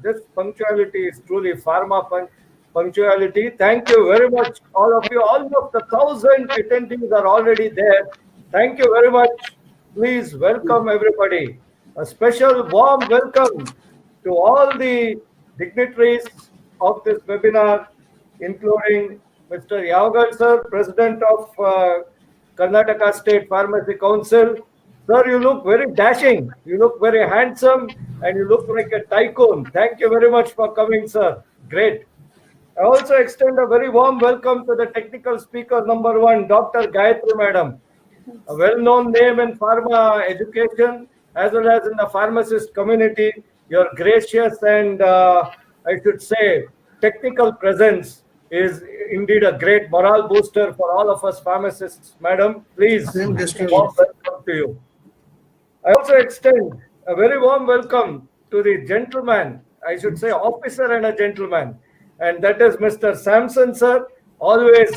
This punctuality is truly pharma punctuality. Thank you very much, all of you. Almost 1,000 attendees are already there. Thank you very much. Please welcome everybody. A special warm welcome to all the dignitaries of this webinar, including Mr. Yavagal, sir, President of Karnataka State Pharmacy Council. Sir, you look very dashing, you look very handsome, and you look like a tycoon. Thank you very much for coming, sir. Great. I also extend a very warm welcome to the technical speaker number one, Dr. Gayathri, madam. A well-known name in pharma education as well as in the pharmacist community. Your gracious and I should say technical presence is indeed a great morale booster for all of us pharmacists. Madam, please, warm welcome to you. I also extend a very warm welcome to the gentleman, I should say officer and a gentleman, and that is Mr. Samson, sir. Always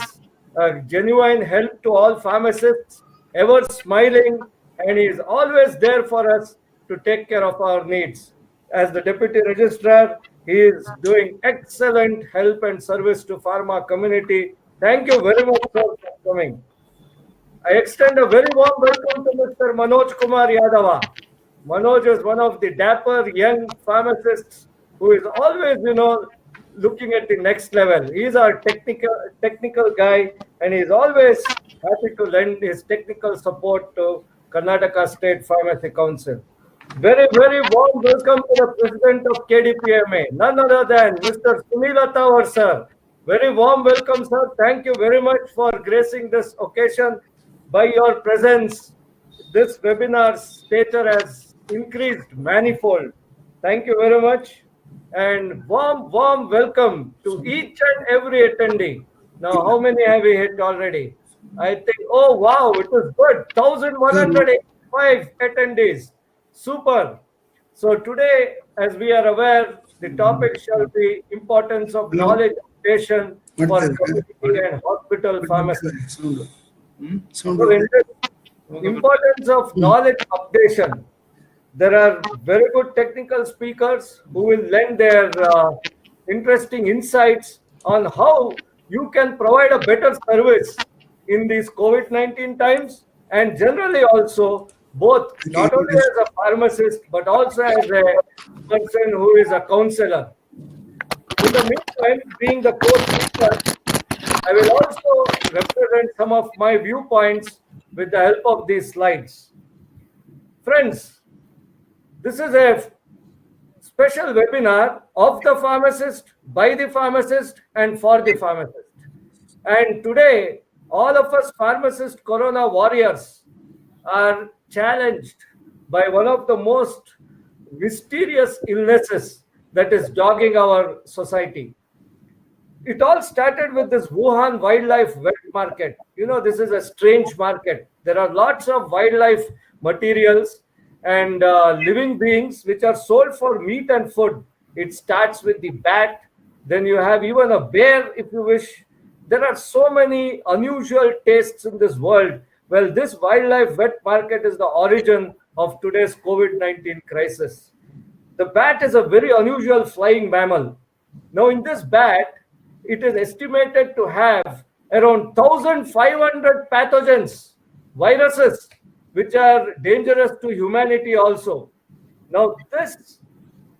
a genuine help to all pharmacists, ever smiling, and he is always there for us to take care of our needs. As the Deputy Registrar, he is doing excellent help and service to pharma community. Thank you very much, sir, for coming. I extend a very warm welcome to Mr. Manoj Kumar Yadava. Manoj is one of the dapper young pharmacists who is always, looking at the next level. He is our technical guy, and he is always happy to lend his technical support to Karnataka State Pharmacy Council. Very, very warm welcome to the President of KDPMA, none other than Mr. Sunil Attawar, sir. Very warm welcome, sir. Thank you very much for gracing this occasion by your presence. This webinar's stature has increased manifold. Thank you very much. And warm welcome to each and every attendee. Now, how many have we hit already? I think, oh wow, it was good. 1,185 attendees. Super. So today, as we are aware, the topic shall be importance of knowledge updation for community and hospital pharmacists. So in this importance of knowledge updation, there are very good technical speakers who will lend their interesting insights on how you can provide a better service in these COVID-19 times, and generally also both not only as a pharmacist but also as a person who is a counselor. In the meantime, being the co-speaker, I will also represent some of my viewpoints with the help of these slides. Friends, this is a special webinar of the pharmacist, by the pharmacist, and for the pharmacist. And today, all of us pharmacist corona warriors are challenged by one of the most mysterious illnesses that is dogging our society. It all started with this Wuhan wildlife wet market. This is a strange market. There are lots of wildlife materials and living beings which are sold for meat and food. It starts with the bat, then you have even a bear if you wish. There are so many unusual tastes in this world. Well, this wildlife wet market is the origin of today's COVID-19 crisis. The bat is a very unusual flying mammal. Now, in this bat, it is estimated to have around 1,500 pathogens, viruses, which are dangerous to humanity also. Now, this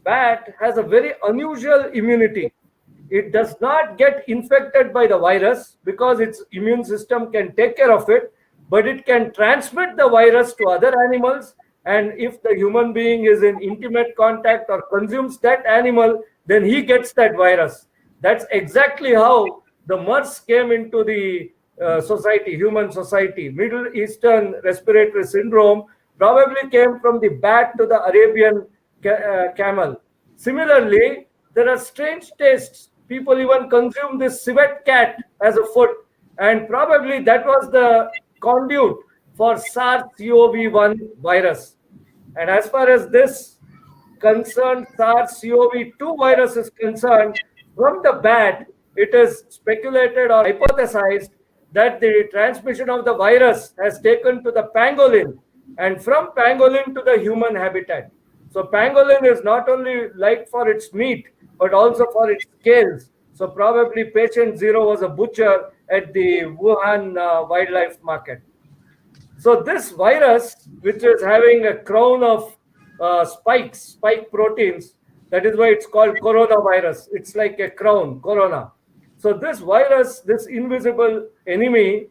bat has a very unusual immunity. It does not get infected by the virus because its immune system can take care of it, but it can transmit the virus to other animals, and if the human being is in intimate contact or consumes that animal, then he gets that virus. That's exactly how the MERS came into the society, human society. Middle Eastern respiratory syndrome probably came from the bat to the Arabian camel. Similarly, there are strange tastes. People even consume this civet cat as a food, and probably that was the conduit for SARS-CoV-1 virus. And as far as this concerned, SARS-CoV-2 virus is concerned, from the bat, it is speculated or hypothesized that the transmission of the virus has taken to the pangolin, and from pangolin to the human habitat. So pangolin is not only liked for its meat, but also for its scales. So probably patient zero was a butcher at the Wuhan wildlife market. So this virus, which is having a crown of spike proteins, that is why it's called coronavirus. It's like a crown, corona. So this virus, this invisible enemy,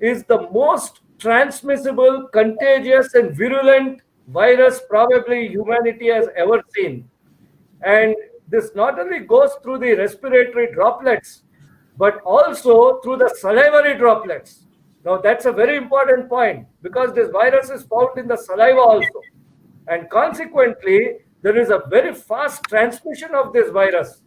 is the most transmissible, contagious, and virulent virus probably humanity has ever seen. And this not only goes through the respiratory droplets, but also through the salivary droplets. Now, that's a very important point because this virus is found in the saliva also. And consequently, there is a very fast transmission of this virus.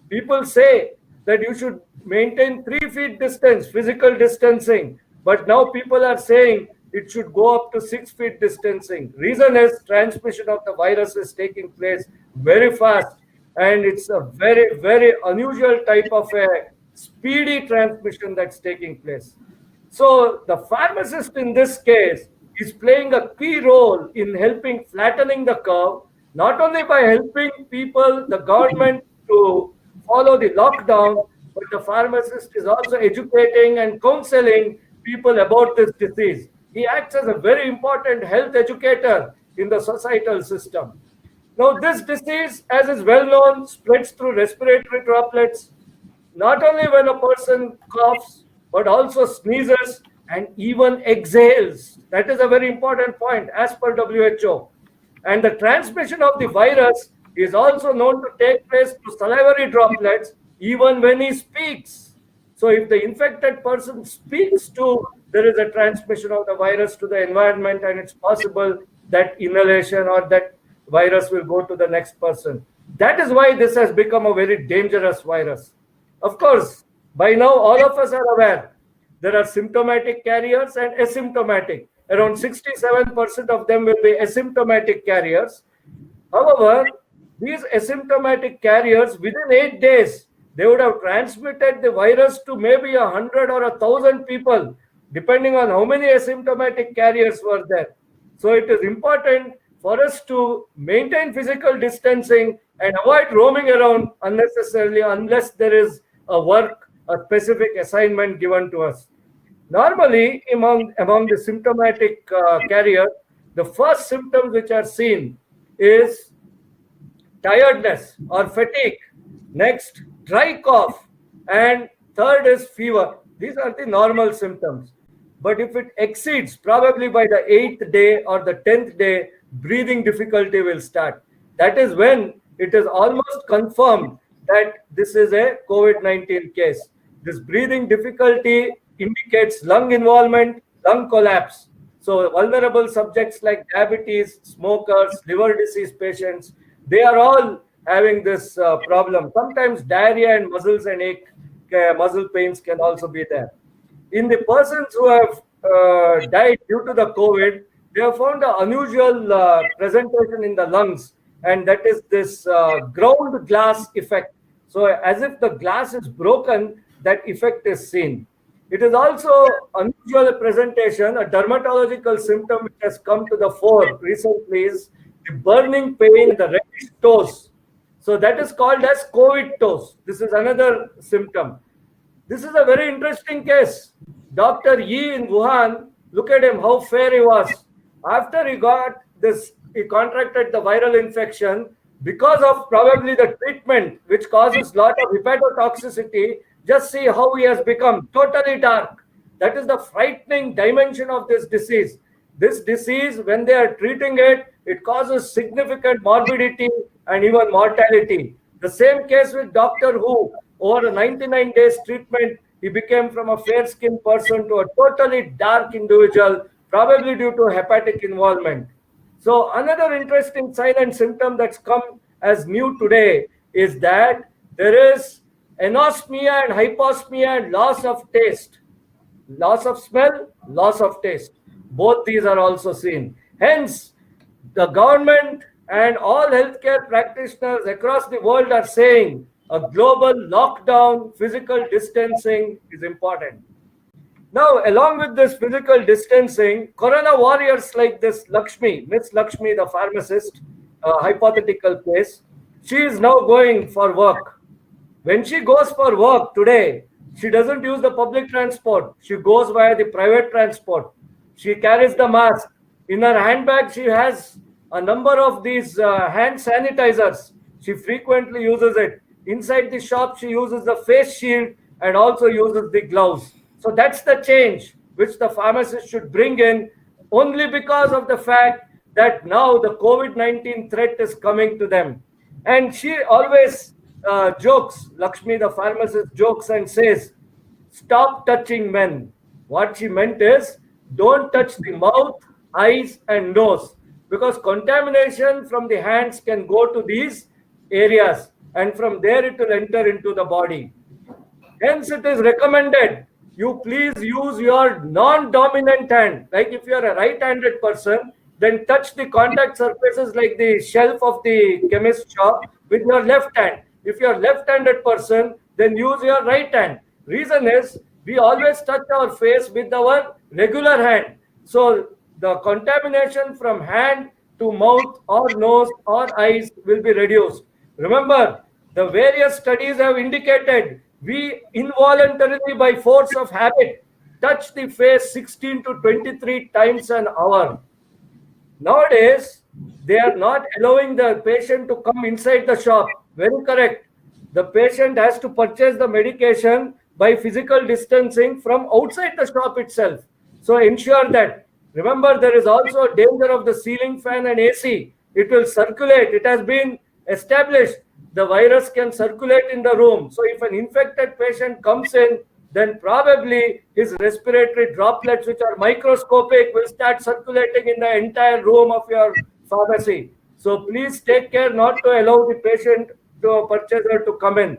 People say that you should maintain 3 feet distance, physical distancing. But now people are saying it should go up to 6 feet distancing. Reason is transmission of the virus is taking place very fast. And it's a very, very unusual type of a speedy transmission that's taking place. So the pharmacist in this case is playing a key role in helping flattening the curve, not only by helping people, the government to follow the lockdown, but the pharmacist is also educating and counseling people about this disease. He acts as a very important health educator in the societal system. Now, this disease, as is well known, spreads through respiratory droplets, not only when a person coughs, but also sneezes and even exhales. That is a very important point as per WHO. And the transmission of the virus is also known to take place through salivary droplets even when he speaks. So if the infected person speaks too, there is a transmission of the virus to the environment, and it's possible that inhalation or that virus will go to the next person. That is why this has become a very dangerous virus. Of course, by now all of us are aware there are symptomatic carriers and asymptomatic. Around 67% of them will be asymptomatic carriers. However, these asymptomatic carriers, within 8 days, they would have transmitted the virus to maybe 100 or 1,000 people, depending on how many asymptomatic carriers were there. So it is important for us to maintain physical distancing and avoid roaming around unnecessarily unless there is a specific assignment given to us. Normally, among the symptomatic carriers, the first symptoms which are seen is tiredness or fatigue. Next, dry cough. And third is fever. These are the normal symptoms. But if it exceeds, probably by the 8th day or the 10th day, breathing difficulty will start. That is when it is almost confirmed that this is a COVID-19 case. This breathing difficulty indicates lung involvement, lung collapse. So vulnerable subjects like diabetes, smokers, liver disease patients, they are all having this problem. Sometimes diarrhea and muscles and muscle pains can also be there. In the persons who have died due to the COVID, they have found an unusual presentation in the lungs, and that is this ground glass effect. So as if the glass is broken, that effect is seen. It is also unusual presentation, a dermatological symptom which has come to the fore recently is the burning pain in the reddish toes. So that is called as COVID toes. This is another symptom. This is a very interesting case. Dr. Yi in Wuhan, look at him, how fair he was. After he got this, he contracted the viral infection because of probably the treatment which causes lot of hepatotoxicity. Just see how he has become totally dark. That is the frightening dimension of this disease. This disease, when they are treating it, it causes significant morbidity and even mortality. The same case with Doctor Who. Over a 99 days treatment, he became from a fair-skinned person to a totally dark individual, probably due to hepatic involvement. So another interesting sign and symptom that's come as new today is that there is anosmia and hyposmia and loss of taste. Loss of smell, loss of taste. Both these are also seen. Hence, the government and all healthcare practitioners across the world are saying a global lockdown, physical distancing is important. Now, along with this physical distancing, corona warriors like this Lakshmi, Miss Lakshmi, the pharmacist, hypothetical case. She is now going for work. When she goes for work today, she doesn't use the public transport. She goes via the private transport. She carries the mask. In her handbag, she has a number of these hand sanitizers. She frequently uses it. Inside the shop, she uses the face shield and also uses the gloves. So that's the change which the pharmacist should bring in, only because of the fact that now the COVID-19 threat is coming to them. And she always jokes, Lakshmi, the pharmacist, jokes and says, "Stop touching men." What she meant is, don't touch the mouth, eyes, and nose, because contamination from the hands can go to these areas, and from there it will enter into the body. Hence, it is recommended you please use your non-dominant hand. Like if you are a right-handed person, then touch the contact surfaces like the shelf of the chemist shop with your left hand. If you are left-handed person, then use your right hand. Reason is, we always touch our face with our regular hand. So the contamination from hand to mouth or nose or eyes will be reduced. Remember, the various studies have indicated we involuntarily, by force of habit, touch the face 16 to 23 times an hour. Nowadays, they are not allowing the patient to come inside the shop. Very correct. The patient has to purchase the medication by physical distancing from outside the shop itself. So ensure that. Remember, there is also a danger of the ceiling fan and AC. It will circulate. It has been established. The virus can circulate in the room. So if an infected patient comes in, then probably his respiratory droplets, which are microscopic, will start circulating in the entire room of your pharmacy. So please take care not to allow the patient to purchaser to come in.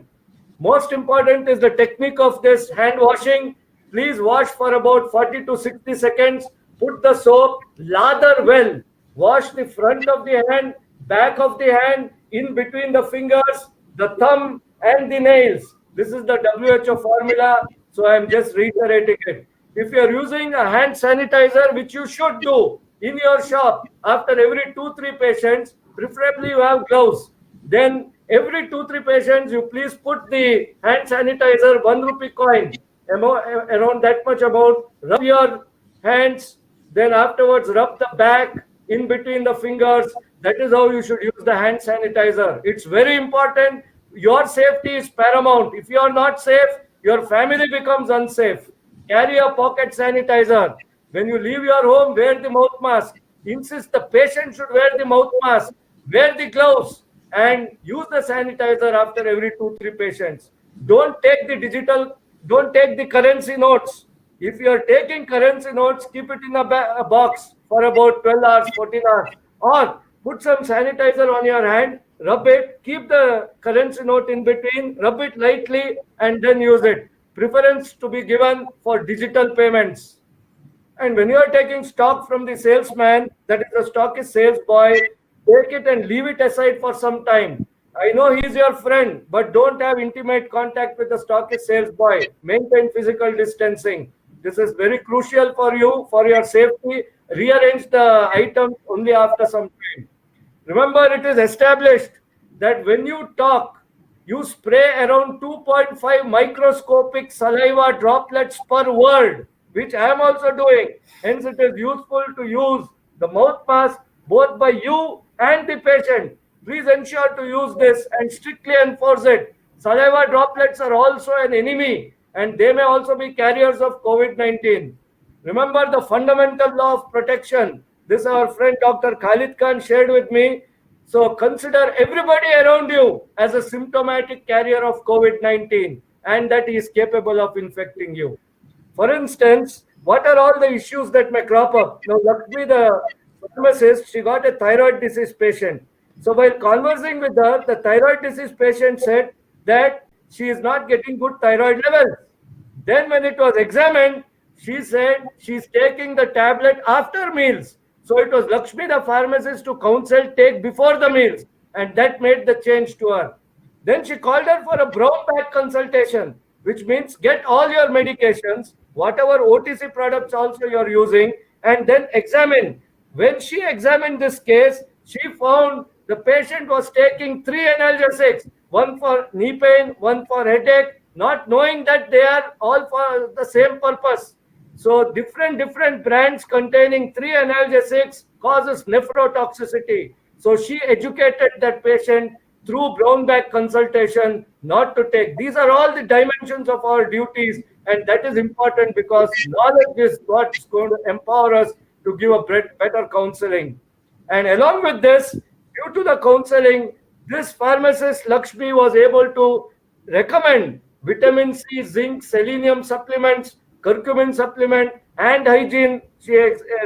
Most important is the technique of this hand washing. Please wash for about 40 to 60 seconds. Put the soap, lather well. Wash the front of the hand, back of the hand, in between the fingers, the thumb, and the nails. This is the WHO formula, so I am just reiterating it. If you are using a hand sanitizer, which you should do in your shop after every 2-3 patients, preferably you have gloves. Then every 2-3 patients, you please put the hand sanitizer, 1 rupee coin, around that much amount, rub your hands, then afterwards rub the back in between the fingers. That is how you should use the hand sanitizer. It's very important. Your safety is paramount. If you are not safe, your family becomes unsafe. Carry a pocket sanitizer. When you leave your home, wear the mouth mask. Insist the patient should wear the mouth mask. Wear the gloves and use the sanitizer after every 2-3 patients. Don't take the currency notes. If you are taking currency notes, keep it in a box for about 12 hours, 14 hours. Or put some sanitizer on your hand, rub it, keep the currency note in between, rub it lightly, and then use it. Preference to be given for digital payments. And when you are taking stock from the salesman, that is the stockist sales boy, take it and leave it aside for some time. I know he is your friend, but don't have intimate contact with the stockist sales boy. Maintain physical distancing. This is very crucial for you, for your safety. Rearrange the items only after some time. Remember, it is established that when you talk, you spray around 2.5 microscopic saliva droplets per word, which I am also doing. Hence, it is useful to use the mouth mask both by you and the patient. Please ensure to use this and strictly enforce it. Saliva droplets are also an enemy, and they may also be carriers of COVID-19. Remember the fundamental law of protection. This our friend Dr. Khalid Khan shared with me. So consider everybody around you as a symptomatic carrier of COVID-19 and that he is capable of infecting you. For instance, what are all the issues that may crop up? Now, Lakshmi, the pharmacist, she got a thyroid disease patient. So while conversing with her, the thyroid disease patient said that she is not getting good thyroid levels. Then when it was examined, she said she's taking the tablet after meals. So it was Lakshmi, the pharmacist, to counsel take before the meals. And that made the change to her. Then she called her for a brown bag consultation, which means get all your medications, whatever OTC products also you're using, and then examine. When she examined this case, she found the patient was taking 3 analgesics, one for knee pain, one for headache, not knowing that they are all for the same purpose. So different brands containing 3 analgesics causes nephrotoxicity. So she educated that patient through brown bag consultation not to take. These are all the dimensions of our duties, and that is important because knowledge is what's going to empower us to give a better counseling. And along with this, due to the counseling, this pharmacist Lakshmi was able to recommend vitamin C, zinc, selenium supplements, curcumin supplement, hand hygiene. She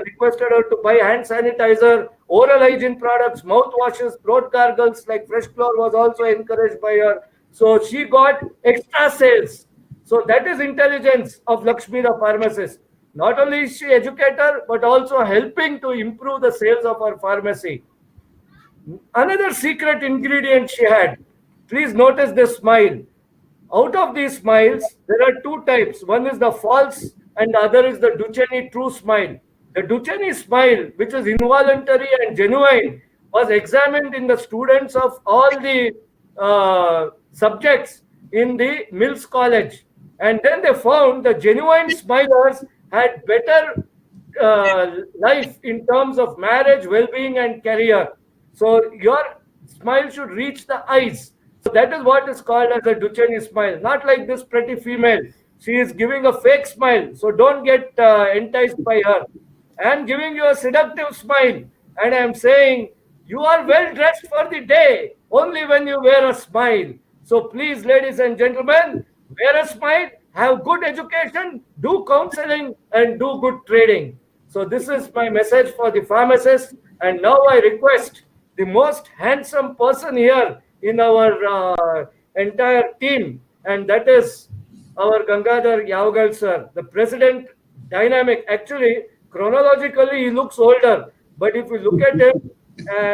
requested her to buy hand sanitizer, oral hygiene products, mouth washes, throat gargles like fresh flour was also encouraged by her. So she got extra sales. So that is intelligence of Lakshmi the pharmacist. Not only is she educator, but also helping to improve the sales of our pharmacy. Another secret ingredient she had. Please notice this smile. Out of these smiles, there are 2 types. One is the false and the other is the Duchenne true smile. The Duchenne smile, which is involuntary and genuine, was examined in the students of all the subjects in the Mills College. And then they found the genuine smilers had better life in terms of marriage, well-being and career. So your smile should reach the eyes. So that is what is called as a Duchenne smile. Not like this pretty female. She is giving a fake smile. So don't get enticed by her. I am giving you a seductive smile. And I am saying, you are well dressed for the day only when you wear a smile. So please, ladies and gentlemen, wear a smile, have good education, do counseling and do good trading. So this is my message for the pharmacist. And now I request the most handsome person here in our entire team, and that is our Gangadhar Yavagal sir, the president, dynamic. Actually, chronologically, he looks older, but if you look at him,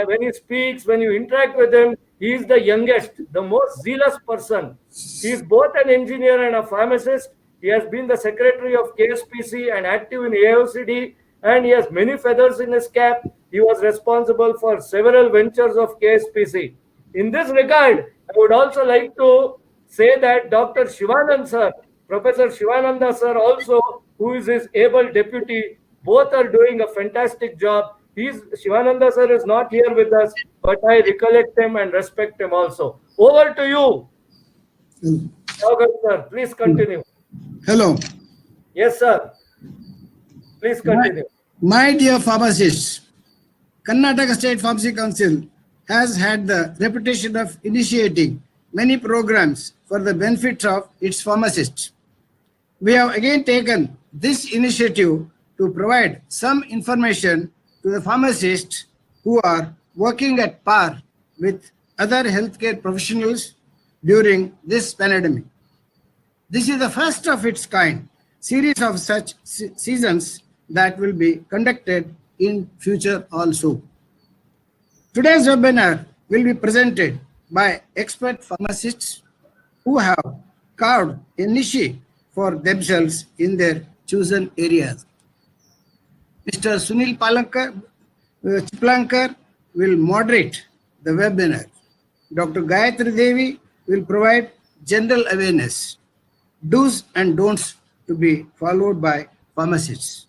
when he speaks, when you interact with him, he is the youngest, the most zealous person. He is both an engineer and a pharmacist. He has been the secretary of KSPC and active in AOCD, and he has many feathers in his cap. He was responsible for several ventures of KSPC. In this regard, I would also like to say that Dr. Shivanand sir, Professor Shivananda sir also, who is his able deputy, both are doing a fantastic job. Shivananda sir is not here with us, but I recollect him and respect him also. Over to you, Yavagal sir. Please continue. Hello. Yes, sir. Please continue. My dear pharmacists, Karnataka State Pharmacy Council has had the reputation of initiating many programs for the benefit of its pharmacists. We have again taken this initiative to provide some information to the pharmacists who are working at par with other healthcare professionals during this pandemic. This is the first of its kind series of such seasons that will be conducted in future also. Today's webinar will be presented by expert pharmacists who have carved a niche for themselves in their chosen areas. Mr. Sunil Chiplankar will moderate the webinar. Dr. Gayathri Devi will provide general awareness, do's and don'ts to be followed by pharmacists.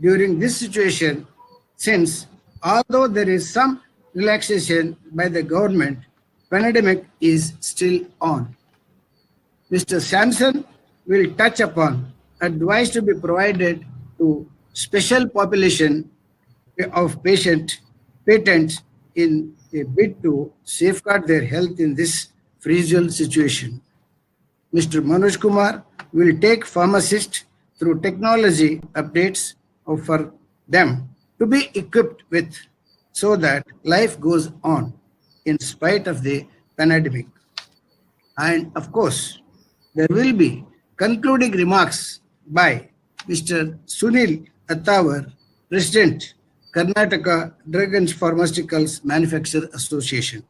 During this situation, since although there is some relaxation by the government, pandemic is still on. Mr. Sampson will touch upon advice to be provided to special population of patents in a bid to safeguard their health in this fragile situation. Mr. Manoj Kumar will take pharmacists through technology updates for them to be equipped with so that life goes on in spite of the pandemic. And of course, there will be concluding remarks by Mr. Sunil Attawar, President, Karnataka Drug and Pharmaceuticals Manufacturer Association.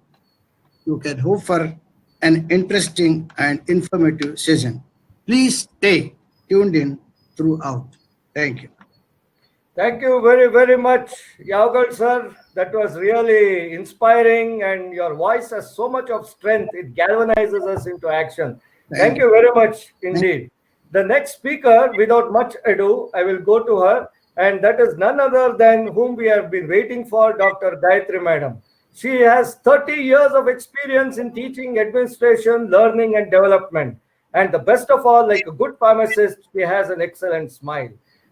You can hope for an interesting and informative session. Please stay tuned in throughout. Thank you. Thank you very, very much, Yavagal sir. That was really inspiring, and your voice has so much of strength. It galvanizes us into action. Thank Thank you. you very much Thank indeed. The next speaker, without much ado, I will go to her, and that is none other than whom we have been waiting for, Dr. Gayathri Madam. She has 30 years of experience in teaching, administration, learning, and development. And the best of all, like a good pharmacist, she has an excellent smile.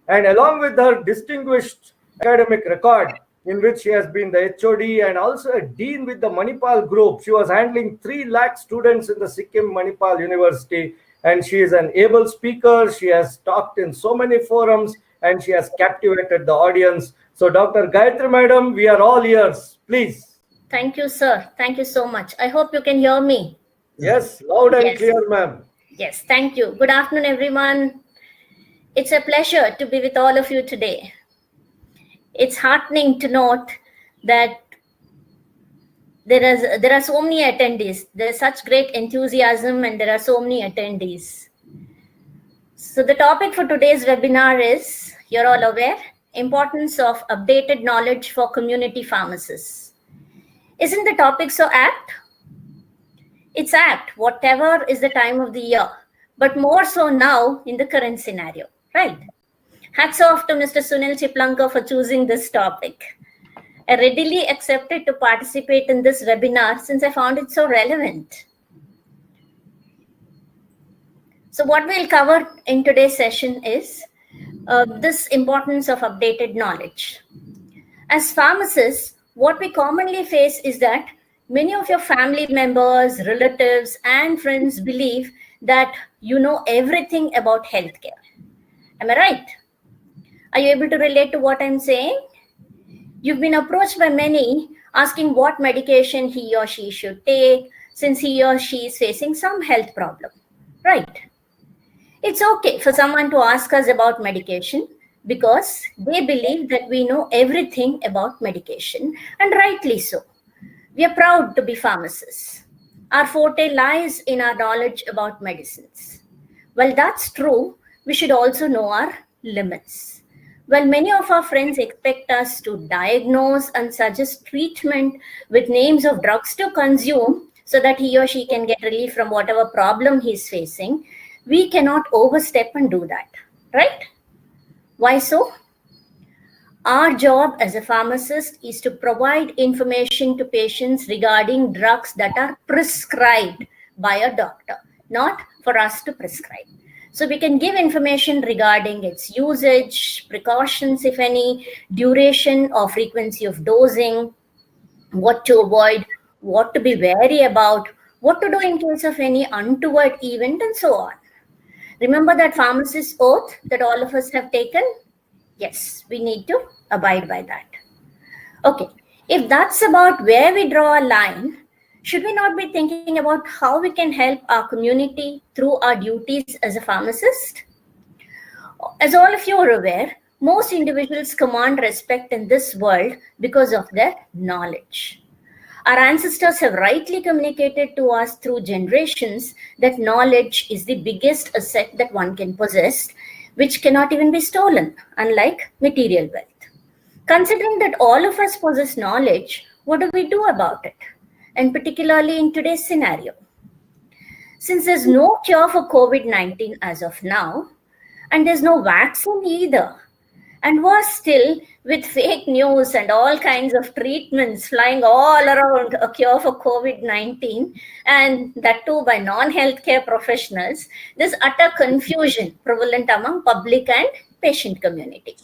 And along with her distinguished academic record, in which she has been the HOD and also a dean with the Manipal group, she was handling 3 lakh students in the Sikkim Manipal University. And she is an able speaker. She has talked in so many forums and she has captivated the audience. So, Dr. Gayathri Madam, we are all ears. Please. Thank you, sir. Thank you so much. I hope you can hear me. Yes, loud and Yes. clear, ma'am. Yes, thank you. Good afternoon, everyone. It's a pleasure to be with all of you today. It's heartening to note that there are so many attendees. There's such great enthusiasm and there are so many attendees. So the topic for today's webinar is, you're all aware, importance of updated knowledge for community pharmacists. Isn't the topic so apt? It's apt, whatever is the time of the year, but more so now in the current scenario, right? Hats off to Mr. Sunil Chiplanka for choosing this topic. I readily accepted to participate in this webinar since I found it so relevant. So what we'll cover in today's session is this importance of updated knowledge. As pharmacists, what we commonly face is that many of your family members, relatives, and friends believe that you know everything about healthcare. Am I right? Are you able to relate to what I'm saying? You've been approached by many asking what medication he or she should take since he or she is facing some health problem, right? It's okay for someone to ask us about medication because they believe that we know everything about medication, and rightly so. We are proud to be pharmacists. Our forte lies in our knowledge about medicines. While that's true, we should also know our limits. While many of our friends expect us to diagnose and suggest treatment with names of drugs to consume so that he or she can get relief from whatever problem he's facing, we cannot overstep and do that, right? Why so? Our job as a pharmacist is to provide information to patients regarding drugs that are prescribed by a doctor, not for us to prescribe. So we can give information regarding its usage, precautions, if any, duration or frequency of dosing, what to avoid, what to be wary about, what to do in case of any untoward event, and so on. Remember that pharmacist oath that all of us have taken? Yes, we need to abide by that. Okay, if that's about where we draw a line, should we not be thinking about how we can help our community through our duties as a pharmacist? As all of you are aware, most individuals command respect in this world because of their knowledge. Our ancestors have rightly communicated to us through generations that knowledge is the biggest asset that one can possess, which cannot even be stolen, unlike material wealth. Considering that all of us possess knowledge, what do we do about it? And particularly in today's scenario. Since there's no cure for COVID-19 as of now, and there's no vaccine either, and worse still, with fake news and all kinds of treatments flying all around a cure for COVID-19, and that too by non-healthcare professionals, there's utter confusion prevalent among public and patient community.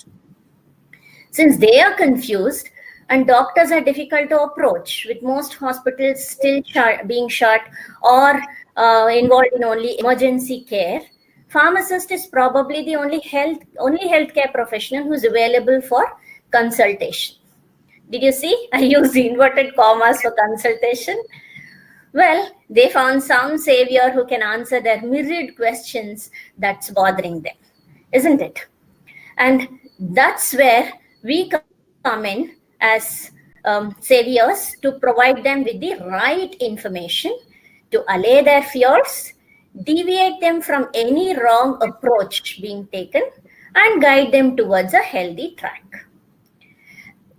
Since they are confused and doctors are difficult to approach, with most hospitals still being shut or involved in only emergency care, pharmacist is probably the only healthcare professional who's available for consultation. Did you see? I used the inverted commas for consultation. Well, they found some savior who can answer their myriad questions that's bothering them, isn't it? And that's where we come in as saviors to provide them with the right information to allay their fears, deviate them from any wrong approach being taken, and guide them towards a healthy track.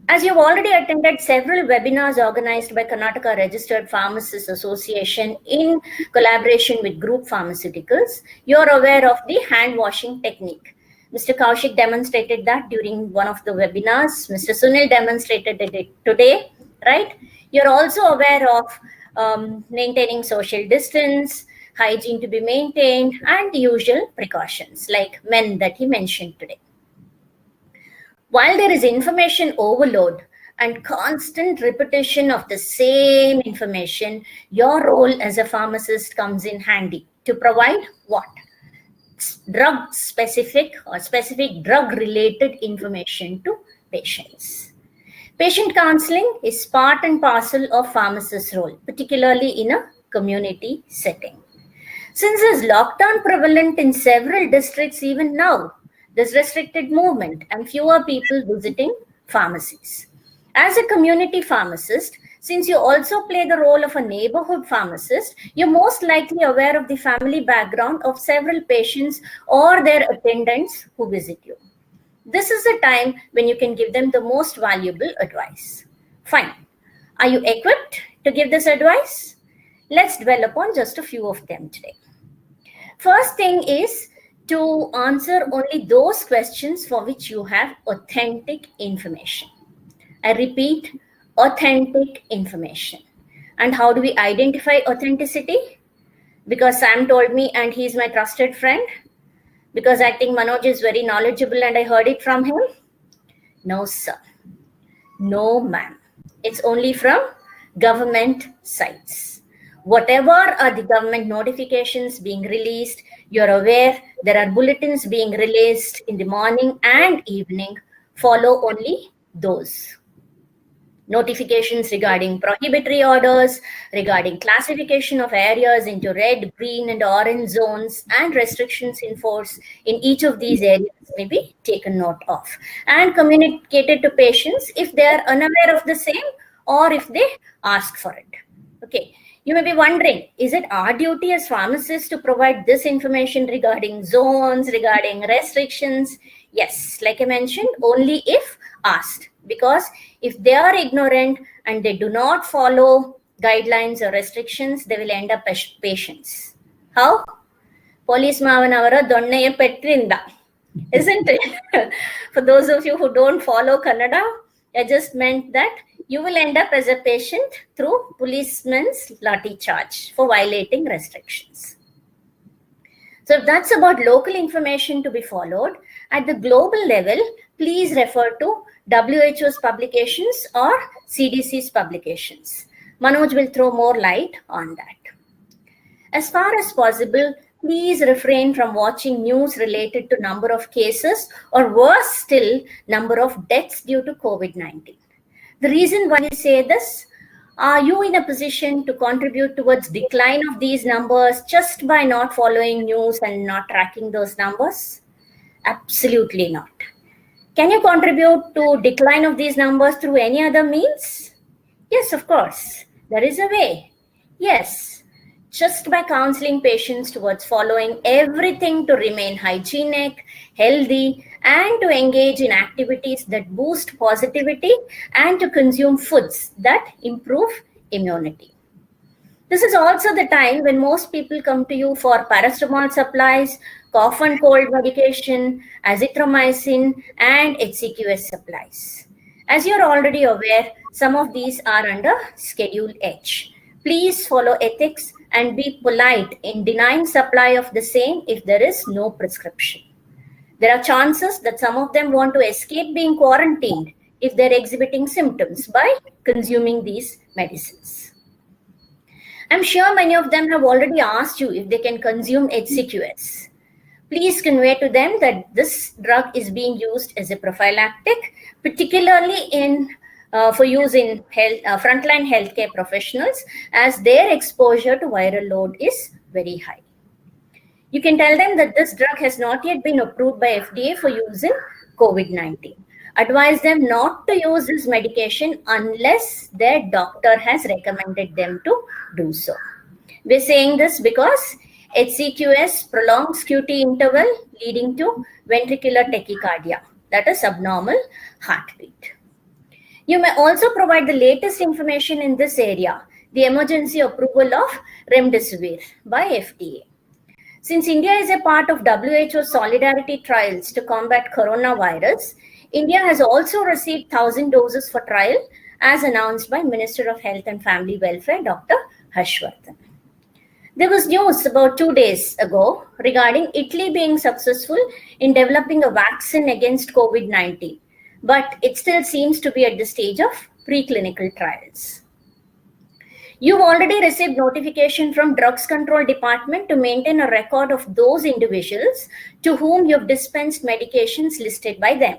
As you've already attended several webinars organized by Karnataka Registered Pharmacists Association in collaboration with Group Pharmaceuticals, you're aware of the hand washing technique. Mr. Kaushik demonstrated that during one of the webinars. Mr. Sunil demonstrated it today, right? You're also aware of maintaining social distance, hygiene to be maintained, and the usual precautions like men that he mentioned today. While there is information overload and constant repetition of the same information, your role as a pharmacist comes in handy to provide what? Drug specific or specific drug related information to patients. Patient counseling is part and parcel of pharmacist's role, particularly in a community setting. Since there's lockdown prevalent in several districts even now, there's restricted movement and fewer people visiting pharmacies. As a community pharmacist, since you also play the role of a neighborhood pharmacist, you're most likely aware of the family background of several patients or their attendants who visit you. This is the time when you can give them the most valuable advice. Fine. Are you equipped to give this advice? Let's dwell upon just a few of them today. First thing is to answer only those questions for which you have authentic information. I repeat, authentic information. And how do we identify authenticity? Because Sam told me and he's my trusted friend? Because I think Manoj is very knowledgeable and I heard it from him? No, sir. No, ma'am. It's only from government sites. Whatever are the government notifications being released, you're aware there are bulletins being released in the morning and evening. Follow only those. Notifications regarding prohibitory orders, regarding classification of areas into red, green, and orange zones, and restrictions in force in each of these areas may be taken note of and communicated to patients if they are unaware of the same or if they ask for it. Okay. You may be wondering, is it our duty as pharmacists to provide this information regarding zones, regarding restrictions? Yes, like I mentioned, only if asked. Because if they are ignorant and they do not follow guidelines or restrictions, they will end up as patients. How? Police mavanavara donnaya petrinda. Isn't it? For those of you who don't follow Kannada, I just meant that you will end up as a patient through policeman's lathi charge for violating restrictions. So that's about local information to be followed. At the global level, please refer to WHO's publications or CDC's publications. Manoj will throw more light on that. As far as possible, please refrain from watching news related to number of cases or worse still, number of deaths due to COVID-19. The reason why I say this, are you in a position to contribute towards decline of these numbers just by not following news and not tracking those numbers? Absolutely not. Can you contribute to decline of these numbers through any other means? Yes, of course. There is a way. Yes. Just by counseling patients towards following everything to remain hygienic, healthy, and to engage in activities that boost positivity and to consume foods that improve immunity. This is also the time when most people come to you for paracetamol supplies, cough and cold medication, azithromycin, and HCQS supplies. As you're already aware, some of these are under Schedule H. Please follow ethics and be polite in denying supply of the same if there is no prescription. There are chances that some of them want to escape being quarantined if they're exhibiting symptoms by consuming these medicines. I'm sure many of them have already asked you if they can consume HCQS. Please convey to them that this drug is being used as a prophylactic, particularly for use in frontline healthcare professionals, as their exposure to viral load is very high. You can tell them that this drug has not yet been approved by FDA for use in COVID-19. Advise them not to use this medication unless their doctor has recommended them to do so. We're saying this because HCQS, prolonged QT interval leading to ventricular tachycardia, that is abnormal heartbeat. You may also provide the latest information in this area, the emergency approval of remdesivir by FDA. Since India is a part of WHO solidarity trials to combat coronavirus, India has also received 1,000 doses for trial as announced by Minister of Health and Family Welfare, Dr. Harshvardhan. There was news about 2 days ago regarding Italy being successful in developing a vaccine against COVID-19, but it still seems to be at the stage of preclinical trials. You've already received notification from Drugs Control Department to maintain a record of those individuals to whom you've dispensed medications listed by them.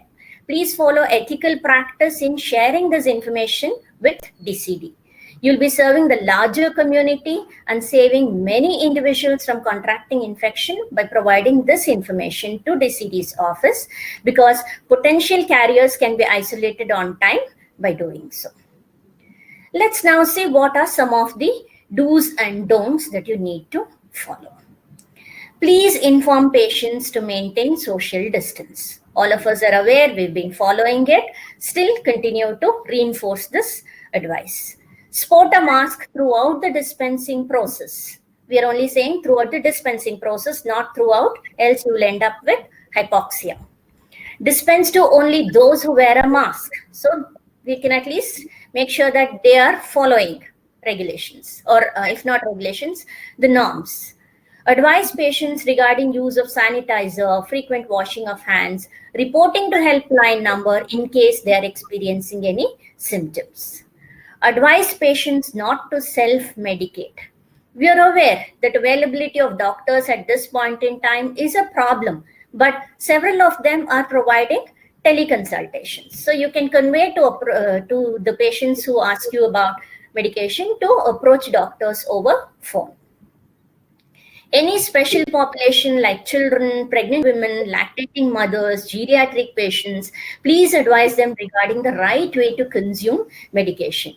Please follow ethical practice in sharing this information with DCD. You'll be serving the larger community and saving many individuals from contracting infection by providing this information to DCD's office, because potential carriers can be isolated on time by doing so. Let's now see what are some of the do's and don'ts that you need to follow. Please inform patients to maintain social distance. All of us are aware, we've been following it, still continue to reinforce this advice. Sport a mask throughout the dispensing process. We are only saying throughout the dispensing process, not throughout, else you will end up with hypoxia. Dispense to only those who wear a mask. So we can at least make sure that they are following regulations, or if not regulations, the norms. Advise patients regarding use of sanitizer, frequent washing of hands, reporting to helpline number in case they are experiencing any symptoms. Advise patients not to self-medicate. We are aware that availability of doctors at this point in time is a problem, but several of them are providing teleconsultations. So you can convey to the patients who ask you about medication to approach doctors over phone. Any special population like children, pregnant women, lactating mothers, geriatric patients, please advise them regarding the right way to consume medication.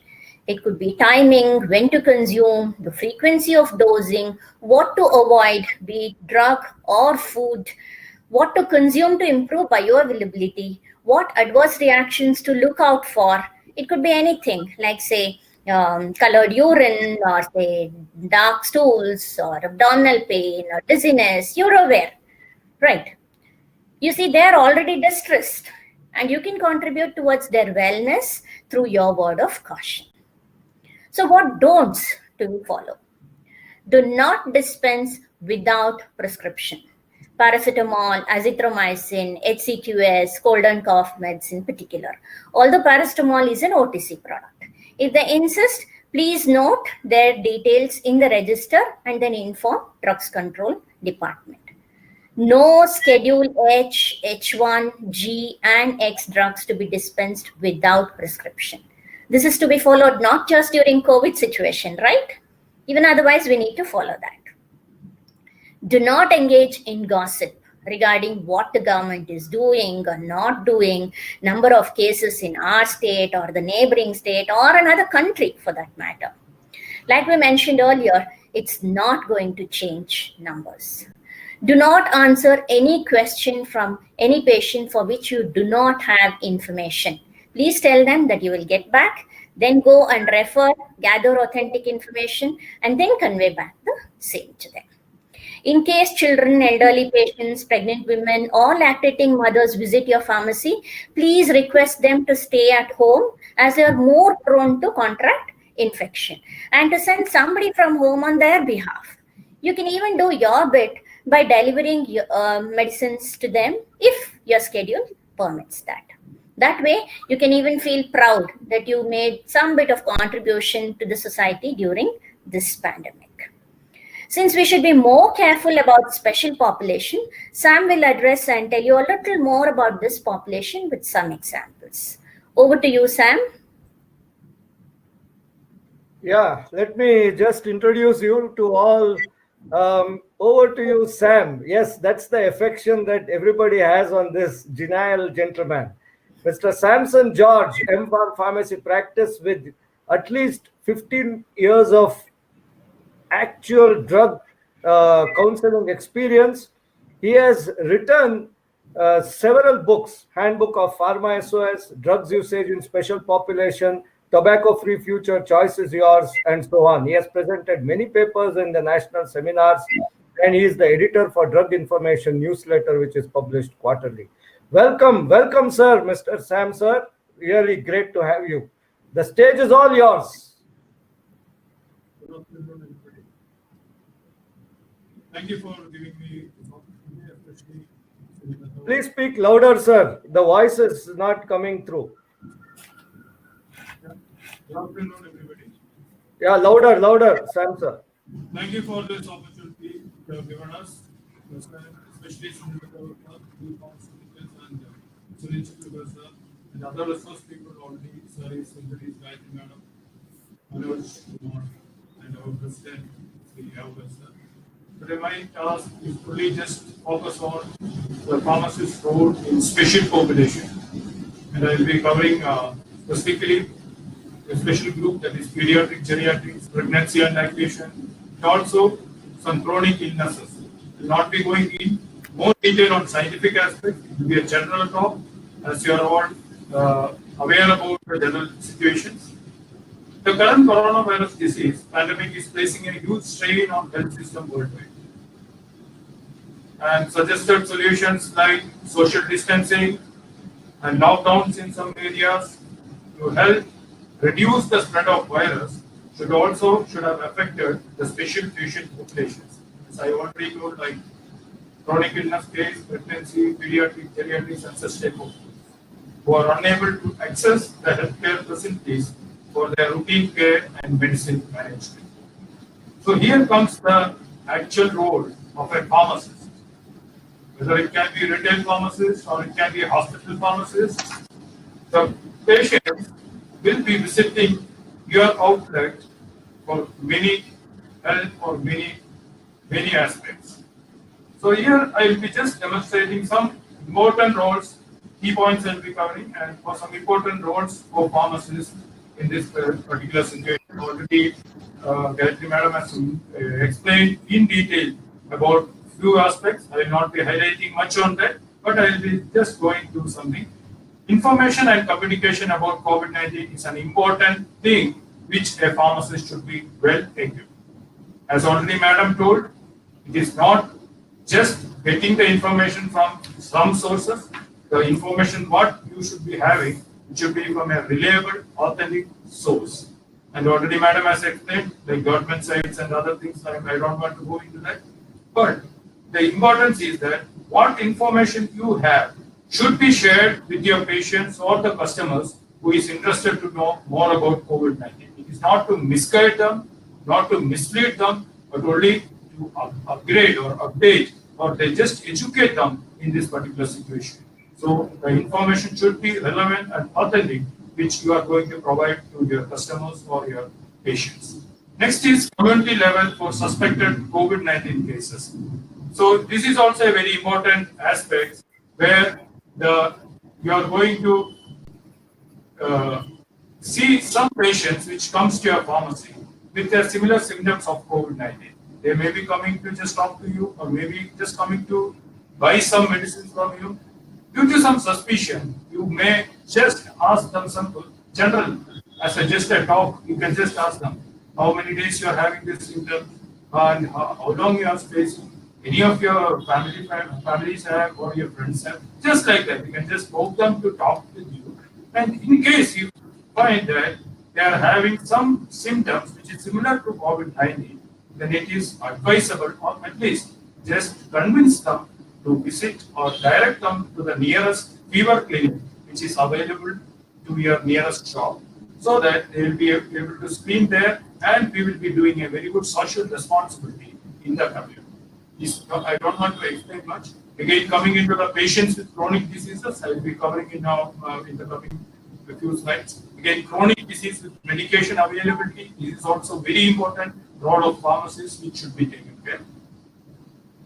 It could be timing, when to consume, the frequency of dosing, what to avoid, be it drug or food, what to consume to improve bioavailability, what adverse reactions to look out for. It could be anything like, say, colored urine, or say dark stools, or abdominal pain, or dizziness. You're aware, right? You see, they're already distressed, and you can contribute towards their wellness through your word of caution. So what don'ts do you follow? Do not dispense without prescription. Paracetamol, azithromycin, HCQS, cold and cough meds in particular. Although paracetamol is an OTC product. If they insist, please note their details in the register and then inform Drugs Control Department. No Schedule H, H1, G and X drugs to be dispensed without prescription. This is to be followed not just during COVID situation, right? Even otherwise, we need to follow that. Do not engage in gossip regarding what the government is doing or not doing, number of cases in our state or the neighboring state or another country for that matter. Like we mentioned earlier, it's not going to change numbers. Do not answer any question from any patient for which you do not have information. Please tell them that you will get back, then go and refer, gather authentic information, and then convey back the same to them. In case children, elderly patients, pregnant women, or lactating mothers visit your pharmacy, please request them to stay at home as they are more prone to contract infection, and to send somebody from home on their behalf. You can even do your bit by delivering medicines to them if your schedule permits that. That way, you can even feel proud that you made some bit of contribution to the society during this pandemic. Since we should be more careful about special population, Sam will address and tell you a little more about this population with some examples. Over to you, Sam. Yeah, let me just introduce you to all. Over to you, Sam. Yes, that's the affection that everybody has on this genial gentleman. Mr. Samson George, M.Pharm pharmacy practice with at least 15 years of actual drug counseling experience. He has written several books: Handbook of Pharma SOS, Drugs Usage in Special Population, Tobacco Free Future, Choice is Yours, and so on. He has presented many papers in the national seminars, and he is the editor for Drug Information newsletter, which is published quarterly. Welcome, welcome, sir, Mr. Sam, sir. Really great to have you. The stage is all yours. Good afternoon, everybody. Thank you for giving me this opportunity, especially. Please speak louder, sir. The voice is not coming through. Good afternoon, everybody. Yeah, louder, louder, Sam, sir. Thank you for this opportunity you have given us, especially from the Group Pharmaceuticals and Subbaiah and other resource people already. Sorry, somebody is Gayathri Madam, Manoj Kumar, and our president, Yavagal, sir. Today, my task is to really just focus on the pharmacist role in special population, and I will be covering specifically a special group, that is Pediatrics, Geriatrics, pregnancy and lactation, and also some chronic illnesses. I will not be going in more detail on scientific aspects. It will be a general talk, as you are all aware about the general situations. The current coronavirus disease pandemic is placing a huge strain on health system worldwide. And suggested solutions like social distancing and lockdowns in some areas to help reduce the spread of virus should have affected the special patient populations. As I already told, like chronic illness case, pregnancy, pediatric, geriatrics, and such type of who are unable to access the healthcare facilities for their routine care and medicine management. So here comes the actual role of a pharmacist. Whether it can be a retail pharmacist or it can be a hospital pharmacist, the patient will be visiting your outlet for many health or many aspects. So here I will be just demonstrating some important roles, key points I will be covering, and for some important roles for pharmacists in this particular situation. Already Gayathri Madam has explained in detail about few aspects. I will not be highlighting much on that, but I will be just going through something. Information and communication about COVID-19 is an important thing which a pharmacist should be well equipped. As already Madam told, it is not just getting the information from some sources. The information what you should be having, it should be from a reliable, authentic source. And already Madam has explained, like government sites and other things, I don't want to go into that. But the importance is that what information you have should be shared with your patients or the customers who is interested to know more about COVID-19. It is not to misguide them, not to mislead them, but only to upgrade or update, or they just educate them in this particular situation. So the information should be relevant and authentic, which you are going to provide to your customers or your patients. Next is community level for suspected COVID-19 cases. So this is also a very important aspect where you are going to see some patients which comes to your pharmacy with their similar symptoms of COVID-19. They may be coming to just talk to you, or maybe just coming to buy some medicines from you. Due to some suspicion, you may just ask them some general, as a just a talk, you can just ask them how many days you are having this symptom and how long you are facing. Any of your families have or your friends have, just like that. You can just hope them to talk with you. And in case you find that they are having some symptoms which is similar to COVID-19, then it is advisable, or at least just convince them to visit or direct them to the nearest fever clinic which is available to your nearest shop, so that they will be able to screen there, and we will be doing a very good social responsibility in the community. I don't want to explain much. Again, coming into the patients with chronic diseases, I will be covering in the coming few slides. Again, chronic disease with medication availability is also very important role of pharmacists which should be taken care.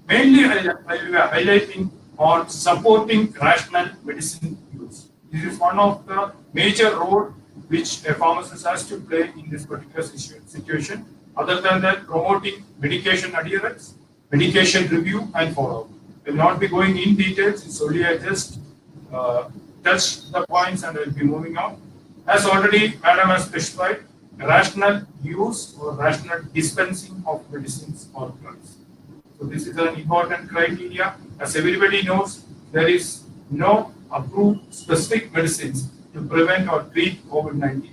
Mainly, I will be highlighting on supporting rational medicine use. This is one of the major role which a pharmacist has to play in this particular situation. Other than that, promoting medication adherence, medication review and follow-up. Will not be going in details, it's only I just touch the points and I'll be moving on. As already Madam has specified, rational use or rational dispensing of medicines or drugs. So this is an important criteria. As everybody knows, there is no approved specific medicines to prevent or treat COVID-19.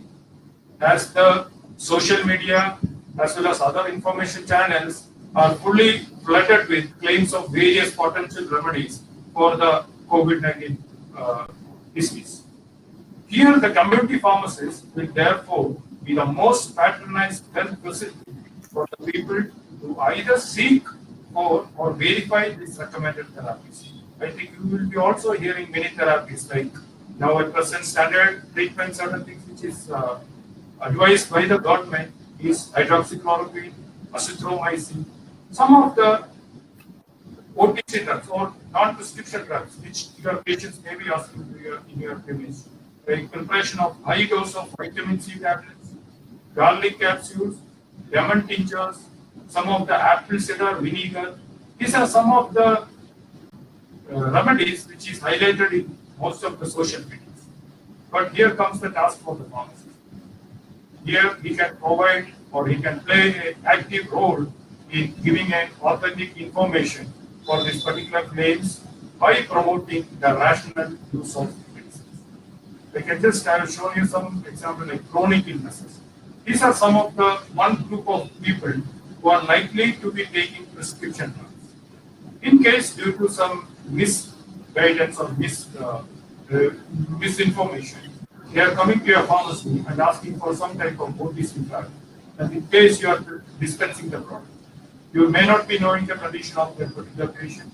As the social media as well as other information channels are fully flooded with claims of various potential remedies for the COVID-19 disease. Here, the community pharmacist will therefore be the most patronized health facility for the people to either seek for or verify these recommended therapies. I think you will be also hearing many therapies like now at present standard treatment, certain things which is advised by the government is hydroxychloroquine, azithromycin, some of the OTC drugs or non-prescription drugs which your patients may be asking in your chemist. The preparation of high dose of vitamin C tablets, garlic capsules, lemon tinctures, some of the apple cider vinegar. These are some of the remedies which is highlighted in most of the social media. But here comes the task for the pharmacist. Here he can provide or he can play an active role in giving an authentic information for this particular claims by promoting the rational use of medicines. I can just have shown you some example like chronic illnesses. These are some of the one group of people who are likely to be taking prescription drugs. In case due to some misguidance or misinformation, they are coming to your pharmacy and asking for some type of OTC drug. And in case you are dispensing the product, you may not be knowing the condition of that particular patient.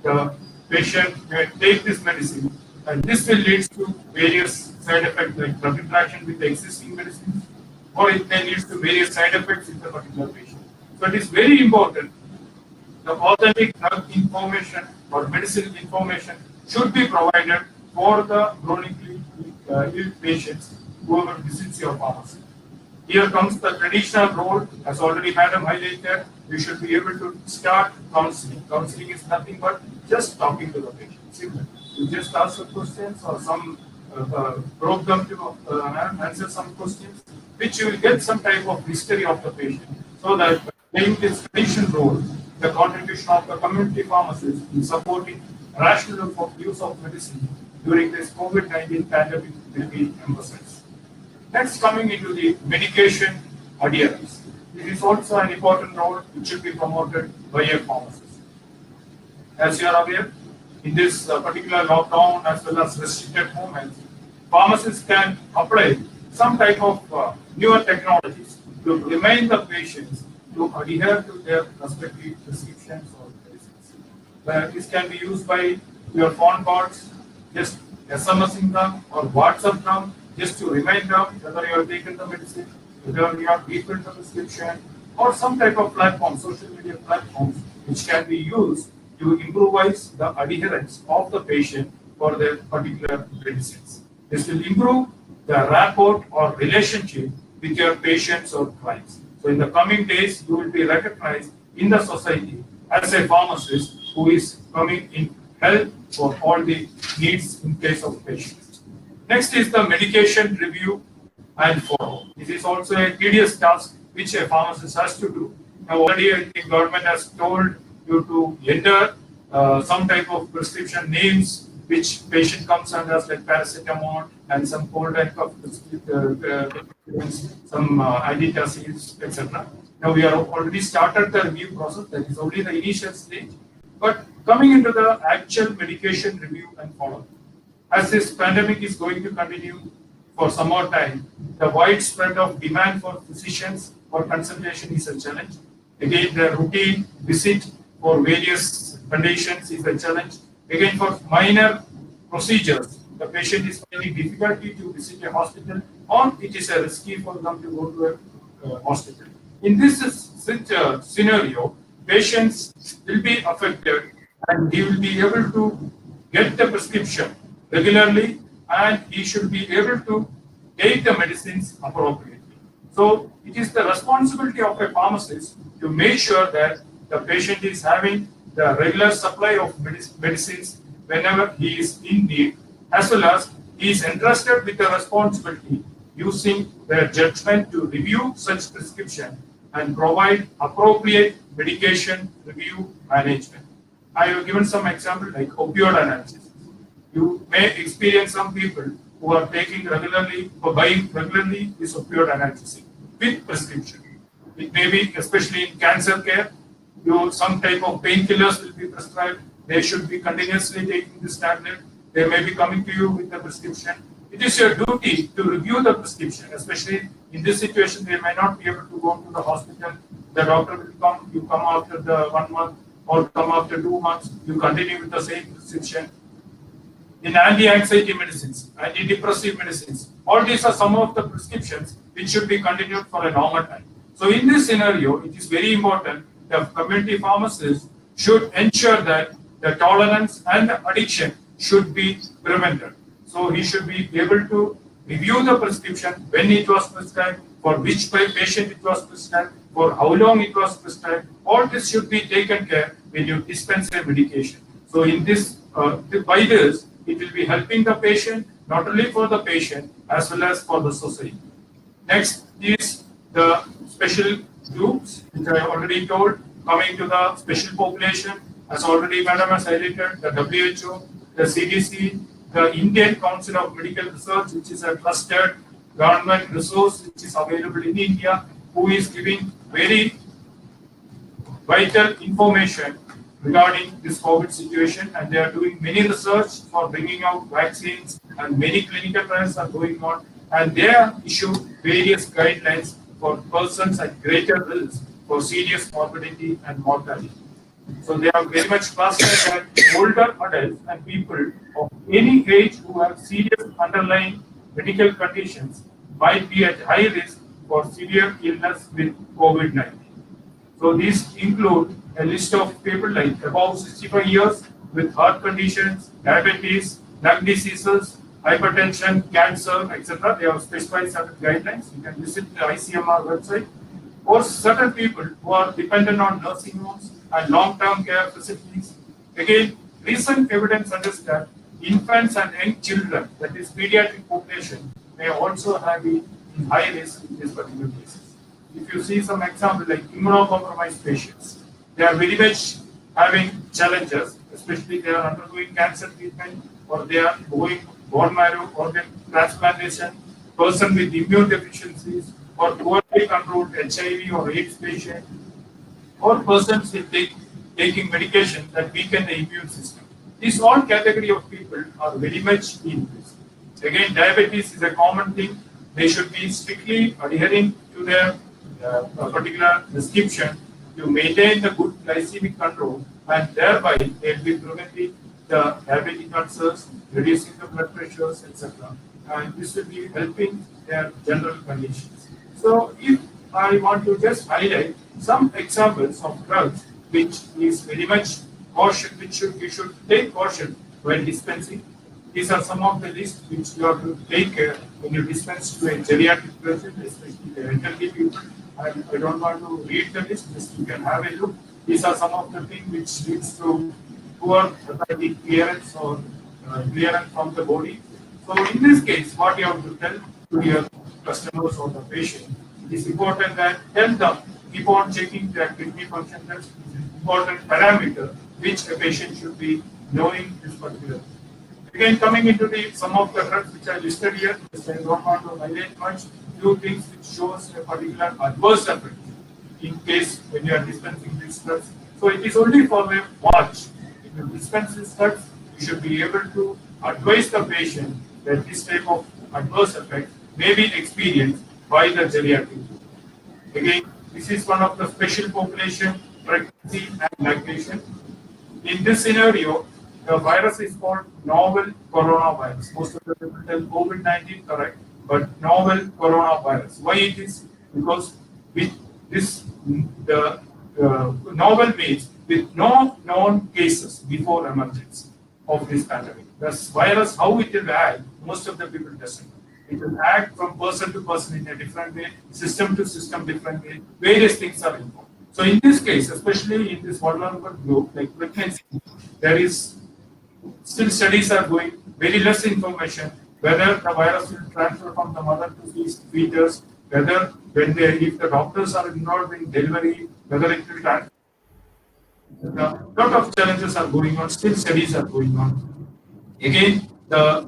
The patient may take this medicine, and this will lead to various side effects like drug interaction with the existing medicines, or it may lead to various side effects in the particular patient. So it is very important. The authentic drug information or medicine information should be provided for the chronically ill patients whoever visits your pharmacy. Here comes the traditional role, as already Madam highlighted. You should be able to start counseling. Counseling is nothing but just talking to the patient. Simple. You just ask some questions or some probe them to answer some questions, which you will get some type of history of the patient. So that playing this traditional role, the contribution of the community pharmacist in supporting rational use of medicine during this COVID-19 pandemic will be emphasized. Next, coming into the medication adherence. It is also an important role which should be promoted by a pharmacist. As you are aware, in this particular lockdown as well as restricted movements, pharmacists can apply some type of newer technologies to remind the patients to adhere to their respective prescriptions or medicines. This can be used by your phone calls, just SMSing them or WhatsApp them, just to remind them whether you have taken the medicine, whether you have refilled the prescription, or some type of platform, social media platforms, which can be used to improvise the adherence of the patient for their particular medicines. This will improve the rapport or relationship with your patients or clients. So in the coming days, you will be recognized in the society as a pharmacist who is coming in help for all the needs in case of patients. Next is the medication review and follow. This is also a tedious task which a pharmacist has to do. Now already I think government has told you to enter some type of prescription names which patient comes under, like paracetamol and some cold and cough, some antitacids, etc. Now we are already started the review process. That is only the initial stage. But coming into the actual medication review and follow, as this pandemic is going to continue for some more time, the widespread of demand for physicians for consultation is a challenge. Again, the routine visit for various conditions is a challenge. Again, for minor procedures, the patient is finding difficulty to visit a hospital, or it is a risky for them to go to a hospital. In this scenario, patients will be affected and he will be able to get the prescription regularly and he should be able to take the medicines appropriately. So it is the responsibility of a pharmacist to make sure that the patient is having the regular supply of medicines whenever he is in need, as well as he is entrusted with the responsibility using their judgment to review such prescription and provide appropriate medication review management. I have given some example like opioid analgesics. You may experience some people who are taking regularly or buying regularly this opioid analgesic with prescription. It may be, especially in cancer care, some type of painkillers will be prescribed. They should be continuously taking this tablet. They may be coming to you with the prescription. It is your duty to review the prescription, especially in this situation. They may not be able to go to the hospital. The doctor will come. You come after the 1 month or come after 2 months. You continue with the same prescription. In anti-anxiety medicines, antidepressive medicines, all these are some of the prescriptions which should be continued for a longer time. So in this scenario, it is very important that community pharmacists should ensure that the tolerance and the addiction should be prevented. So he should be able to review the prescription, when it was prescribed, for which patient it was prescribed, for how long it was prescribed. All this should be taken care when you dispense a medication. So in this, by this, it will be helping the patient, not only for the patient, as well as for the society. Next is the special groups, which I already told, coming to the special population, as already Madam has highlighted, the WHO, the CDC, the Indian Council of Medical Research, which is a trusted government resource which is available in India, who is giving very vital information regarding this COVID situation, and they are doing many research for bringing out vaccines, and many clinical trials are going on, and they have issued various guidelines for persons at greater risk for serious morbidity and mortality. So they are very much classified that older adults and people of any age who have serious underlying medical conditions might be at high risk for severe illness with COVID-19. So these include a list of people like above 65 years with heart conditions, diabetes, lung diseases, hypertension, cancer, etc. They have specified certain guidelines. You can visit the ICMR website. Or certain people who are dependent on nursing homes and long-term care facilities. Again, recent evidence suggests that infants and young children, that is pediatric population, may also have been in high risk in this particular cases. If you see some example like immunocompromised patients, they are very much having challenges, especially they are undergoing cancer treatment or they are going bone marrow organ transplantation, person with immune deficiencies or poorly controlled HIV or AIDS patient, or persons with taking medication that weaken the immune system. These all category of people are very much in risk. Again, diabetes is a common thing. They should be strictly adhering to their particular prescription to maintain the good glycemic control, and thereby they will be preventing the diabetic ulcers, reducing the blood pressures, etc. And this will be helping their general conditions. So, if I want to just highlight some examples of drugs which is very much caution, which we should take caution when dispensing. These are some of the lists which you have to take care when you dispense to a geriatric patient, especially the elderly people. And I don't want to read the list, just you can have a look. These are some of the things which leads to poor hepatic clearance or clearance from the body. So in this case, what you have to tell to your customers or the patient, it is important that tell them, keep on checking their kidney function test, important parameter which a patient should be knowing this particular. Again, coming into some of the drugs which I listed here, I don't want to highlight much, few things which shows a particular adverse effect in case when you are dispensing these drugs. So it is only for a watch. If you dispense these drugs, you should be able to advise the patient that this type of adverse effect may be experienced by the geriatric. Again, this is one of the special population, pregnancy and lactation. In this scenario, the virus is called novel coronavirus. Most of the people tell COVID-19, correct, but novel coronavirus. Why it is? Because with this, the novel means with no known cases before emergence of this pandemic. This virus, how it will act, most of the people doesn't know. It will act from person to person in a different way, system to system different way. Various things are involved. So in this case, especially in this vulnerable group like pregnancy, there is still studies are going, very less information whether the virus will transfer from the mother to these fetus, whether when they, if the doctors are involved in delivery, whether it will transfer. A lot of challenges are going on, still studies are going on. Again, the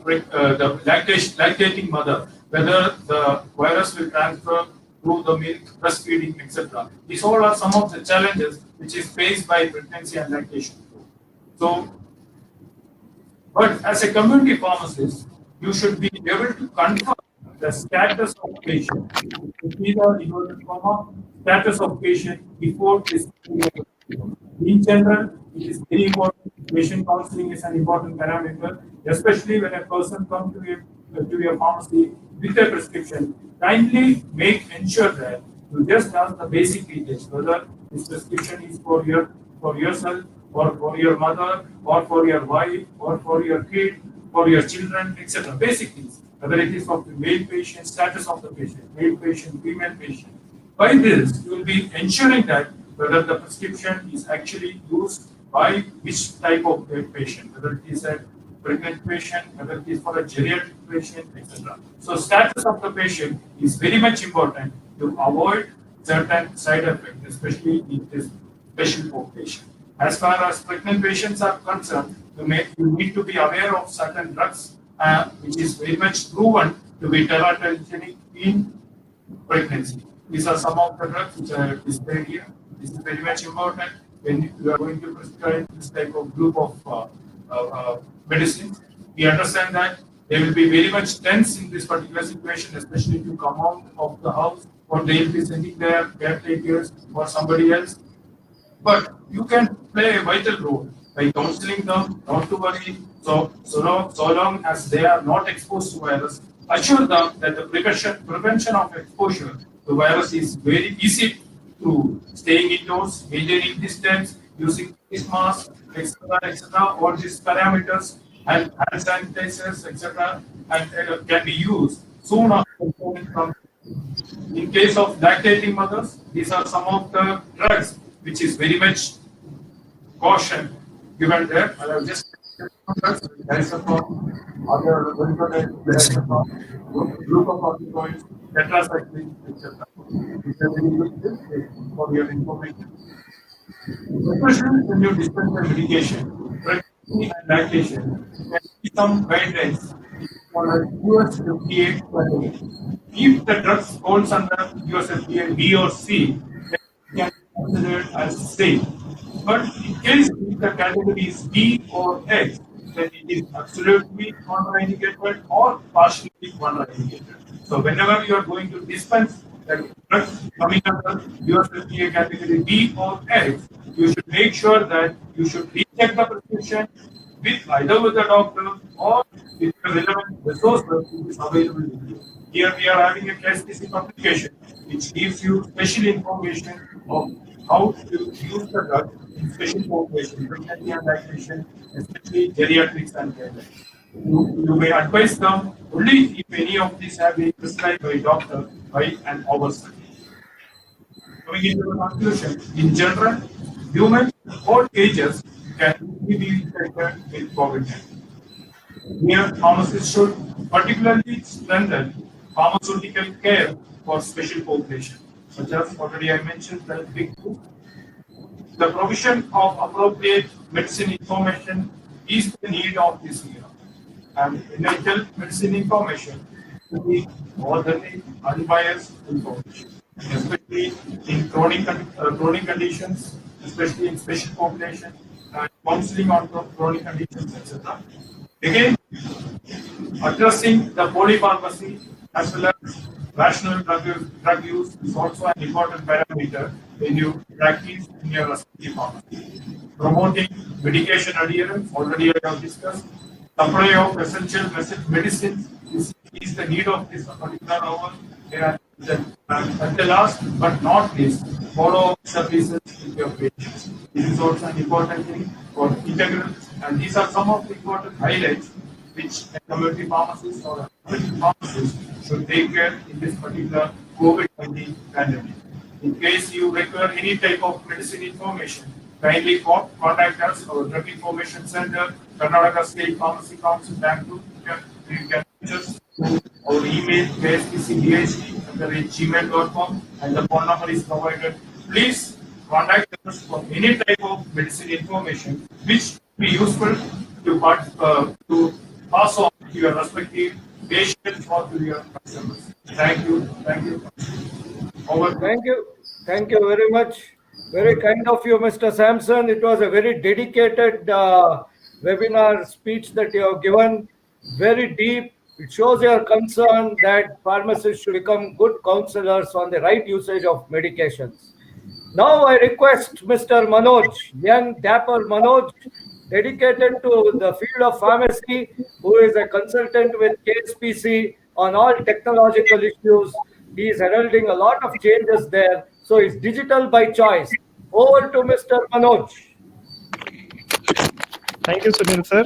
lactating mother, whether the virus will transfer through the milk, breastfeeding, etc. These all are some of the challenges which is faced by pregnancy and lactation. So, but as a community pharmacist, you should be able to confirm the status of patient. Either inverted comma, status of patient before this. In general, it is very important. Patient counseling is an important parameter, especially when a person comes to your pharmacy with a prescription. Kindly ensure that you just ask the basic details, whether this prescription is for yourself, or for your mother, or for your wife, or for your kid, for your children, etc. Basic things. Whether it is of the male patient, status of the patient, male patient, female patient. By this, you will be ensuring that whether the prescription is actually used by which type of patient, whether it is a pregnant patient, whether it is for a geriatric patient, etc. So status of the patient is very much important to avoid certain side effects, especially in this special population. As far as pregnant patients are concerned, you need to be aware of certain drugs which is very much proven to be teratogenic in pregnancy. These are some of the drugs which are displayed here. This is very much important when you are going to prescribe this type of group of medicines. We understand that they will be very much tense in this particular situation, especially to come out of the house, or they will be sending their caretakers or somebody else. But you can play a vital role by counseling them, not to worry. So long as they are not exposed to virus, assure them that the prevention of exposure to virus is very easy through staying indoors, maintaining distance, using face masks, etc. All these parameters and hand sanitizers, etc. and can be used soon after coming from. In case of lactating mothers, these are some of the drugs which is very much caution given there. I have just group of opioids, tetracycline, etc. These are very good tips for your information. Especially when you dispense the medication, pregnancy and lactation, there be some guidelines for a US FDA category. If the drug falls under US FDA B or C, then it can be considered as safe. But in case if the category is D or X, then it is absolutely contraindicated or partially contraindicated. So whenever you are going to dispense the drug coming under US FDA category D or X, you should make sure that you should recheck the prescription with either with the doctor or with the relevant resources which is available with you. Here we are having a KSPC publication which gives you special information of how to use the drug in special population, pregnancy and lactation, especially geriatrics and Gayathri. You may advise them only if any of these have been prescribed by a doctor by an oversight. Coming into the conclusion, in general, humans of all ages can be infected with COVID-19. Here, pharmacists should particularly strengthen pharmaceutical care for special population, such as already I mentioned the big group. The provision of appropriate medicine information is the need of this era. And initial medicine information should be orderly, unbiased information, especially in chronic conditions, especially in special population, counseling on chronic conditions, etc. Again, addressing the polypharmacy as well as rational drug use is also an important parameter when you practice in your respective pharmacy. Promoting medication adherence, already I have discussed. Supply of essential medicines is the need of this particular hour. And the last but not least, follow services with your patients. This is also an important thing for integrals, and these are some of the important highlights which a community pharmacist or a community pharmacist should take care in this particular COVID-19 pandemic. In case you require any type of medicine information, kindly contact us, our Drug Information Center, Karnataka State Pharmacy Council, Bangalore. You can reach us through our email, kspcdhd@gmail.com, and the phone number is provided. Please contact us for any type of medicine information which will be useful to pass on to your respective patients or to your customers. Thank you. Thank you. Over. Thank you. Thank you very much. Very kind of you, Mr. Sampson. It was a very dedicated webinar speech that you have given. Very deep. It shows your concern that pharmacists should become good counselors on the right usage of medications. Now I request Mr. Manoj, young dapper Manoj, dedicated to the field of pharmacy, who is a consultant with KSPC on all technological issues. He is heralding a lot of changes there. So it's digital by choice. Over to Mr. Manoj. Thank you, Sunil sir.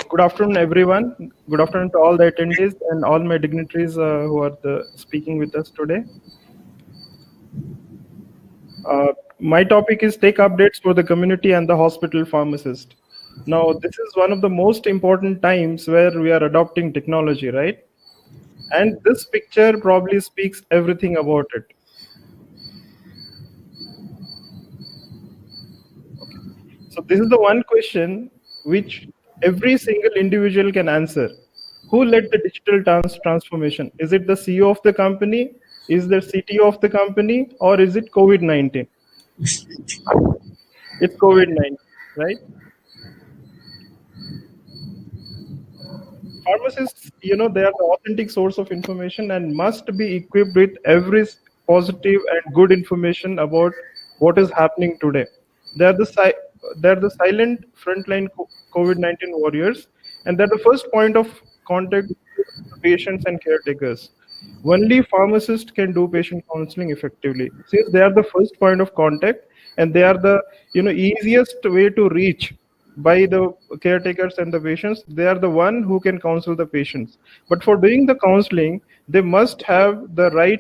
Good afternoon, everyone. Good afternoon to all the attendees and all my dignitaries who are speaking with us today. My topic is tech updates for the community and the hospital pharmacist. Now, this is one of the most important times where we are adopting technology, right? And this picture probably speaks everything about it. Okay. So this is the one question which every single individual can answer. Who led the digital transformation? Is it the CEO of the company? Is the CTO of the company? Or is it COVID-19? It's COVID-19, right? Pharmacists, they are the authentic source of information and must be equipped with every positive and good information about what is happening today. They're the silent frontline COVID-19 warriors, and they're the first point of contact with patients and caretakers. Only pharmacists can do patient counseling effectively, since they are the first point of contact and they are the easiest way to reach by the caretakers and the patients. They are the one who can counsel the patients. But for doing the counseling, they must have the right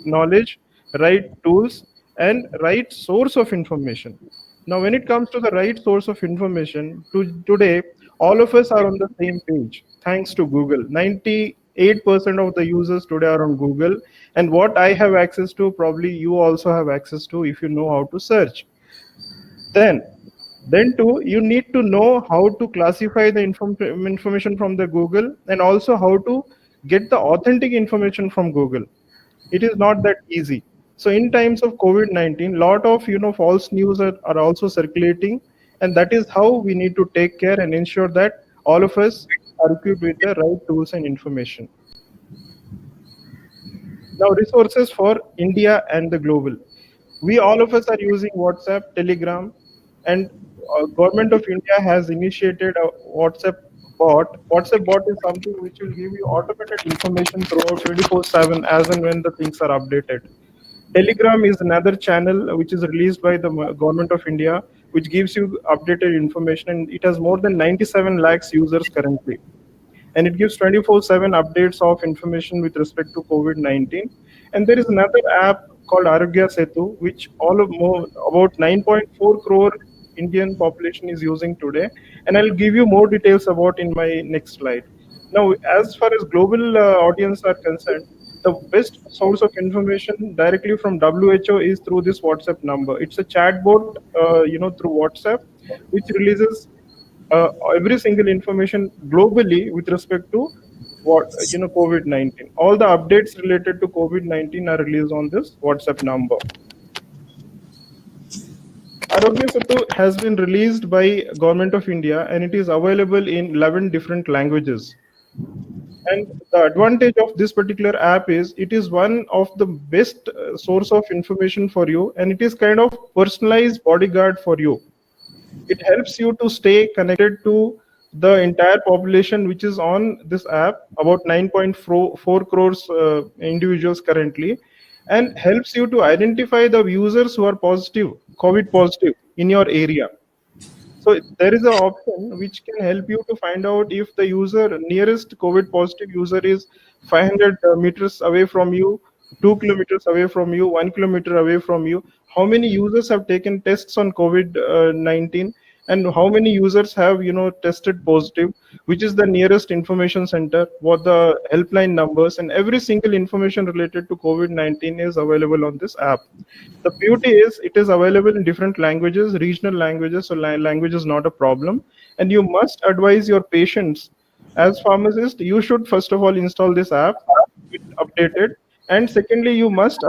knowledge, right tools, and right source of information. Now, when it comes to the right source of information, today, all of us are on the same page, thanks to Google. 98% of the users today are on Google. And what I have access to, probably you also have access to if you know how to search. Then too, you need to know how to classify the information from the Google and also how to get the authentic information from Google. It is not that easy. So in times of COVID-19, lot of false news are also circulating, and that is how we need to take care and ensure that all of us are equipped with the right tools and information. Now, resources for India and the global. We all of us are using WhatsApp, Telegram, and Government of India has initiated a WhatsApp bot. WhatsApp bot is something which will give you automated information throughout 24/7 as and when the things are updated. Telegram is another channel which is released by the Government of India, which gives you updated information, and it has more than 97 lakhs users currently. And it gives 24/7 updates of information with respect to COVID-19. And there is another app called Arogya Setu, which about 9.4 crore Indian population is using today. And I'll give you more details about in my next slide. Now, as far as global audience are concerned, the best source of information directly from WHO is through this WhatsApp number. It's a chatbot, through WhatsApp, which releases every single information globally with respect to COVID-19. All the updates related to COVID-19 are released on this WhatsApp number. Arogya Setu has been released by Government of India, and it is available in 11 different languages. And the advantage of this particular app is it is one of the best source of information for you, and it is kind of personalized bodyguard for you. It helps you to stay connected to the entire population which is on this app, about 9.4 crores individuals currently, and helps you to identify the users who are COVID positive in your area. So there is an option which can help you to find out if the nearest COVID positive user is 500 meters away from you, 2 kilometers away from you, 1 kilometer away from you, how many users have taken tests on COVID-19, and how many users have tested positive, which is the nearest information center, what the helpline numbers, and every single information related to COVID-19 is available on this app. The beauty is it is available in different languages, regional languages, so language is not a problem. And you must advise your patients. As pharmacist, you should first of all install this app, update it, and secondly, you must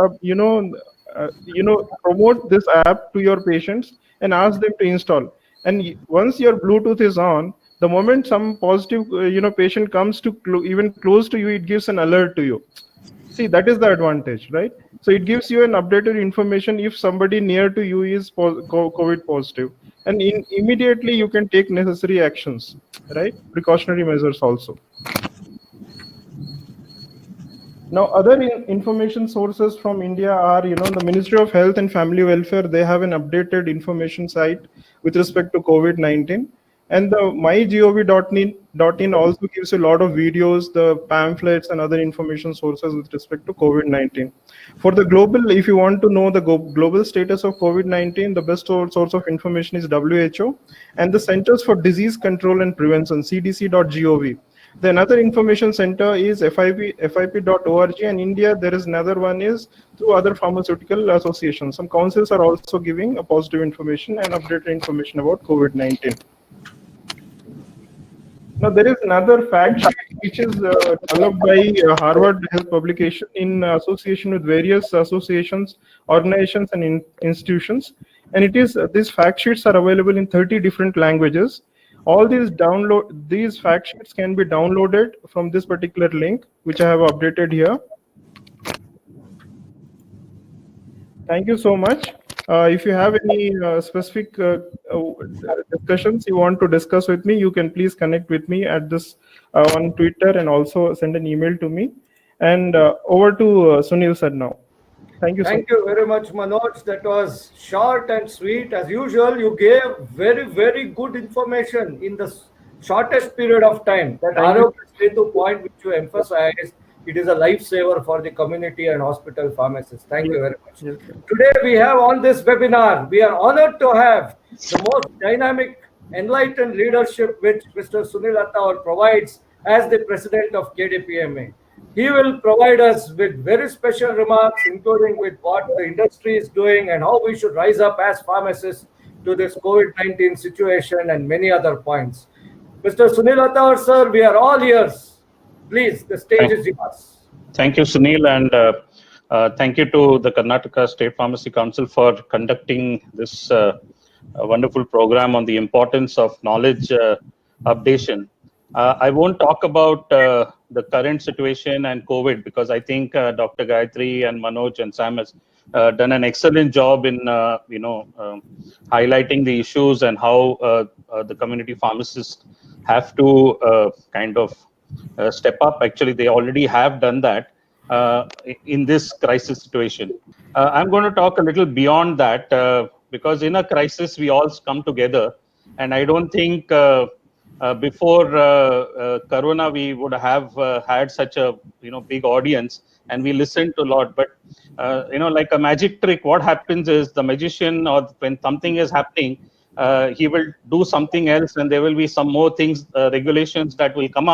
promote this app to your patients and ask them to install. And once your Bluetooth is on, the moment some positive patient comes to even close to you, it gives an alert to you. See, that is the advantage, right? So it gives you an updated information if somebody near to you is COVID positive, and immediately you can take necessary actions, right? Precautionary measures also. Now, other information sources from India are, the Ministry of Health and Family Welfare. They have an updated information site with respect to COVID-19. And the mygov.in also gives a lot of videos, the pamphlets and other information sources with respect to COVID-19. For the global, if you want to know the global status of COVID-19, the best source of information is WHO and the Centers for Disease Control and Prevention, cdc.gov. The another information center is fip.org, and India there is another one is through other pharmaceutical associations. Some councils are also giving a positive information and updated information about COVID-19. Now there is another fact sheet which is developed by Harvard Health Publication in association with various associations, organizations, and institutions. And it is these fact sheets are available in 30 different languages. All these fact sheets can be downloaded from this particular link, which I have updated here. Thank you so much. If you have any specific discussions you want to discuss with me, you can please connect with me at this on Twitter, and also send an email to me. And over to Sunil sir now. Thank you. Thank you very much, Manoj. That was short and sweet. As usual, you gave very, very good information in the shortest period of time. That Arogya point which you emphasized, it is a lifesaver for the community and hospital pharmacists. Thank you very much. Yes. Today we have on this webinar, we are honored to have the most dynamic, enlightened leadership which Mr. Sunil Attawar provides as the president of KDPMA. He will provide us with very special remarks, including with what the industry is doing and how we should rise up as pharmacists to this COVID-19 situation and many other points. Mr. Sunil Attawar, sir, we are all ears. Please, the stage is yours. Thank you, Sunil, and thank you to the Karnataka State Pharmacy Council for conducting this wonderful program on the importance of knowledge updation. I won't talk about the current situation and COVID, because I think Dr. Gayathri and Manoj and Sam has done an excellent job in highlighting the issues and how the community pharmacists have to kind of step up. Actually, they already have done that in this crisis situation. I'm going to talk a little beyond that because in a crisis we all come together, and I don't think before Corona we would have had such a big audience, and we listened to a lot. But like a magic trick, what happens is the magician, or when something is happening, he will do something else, and there will be some more things, regulations that will come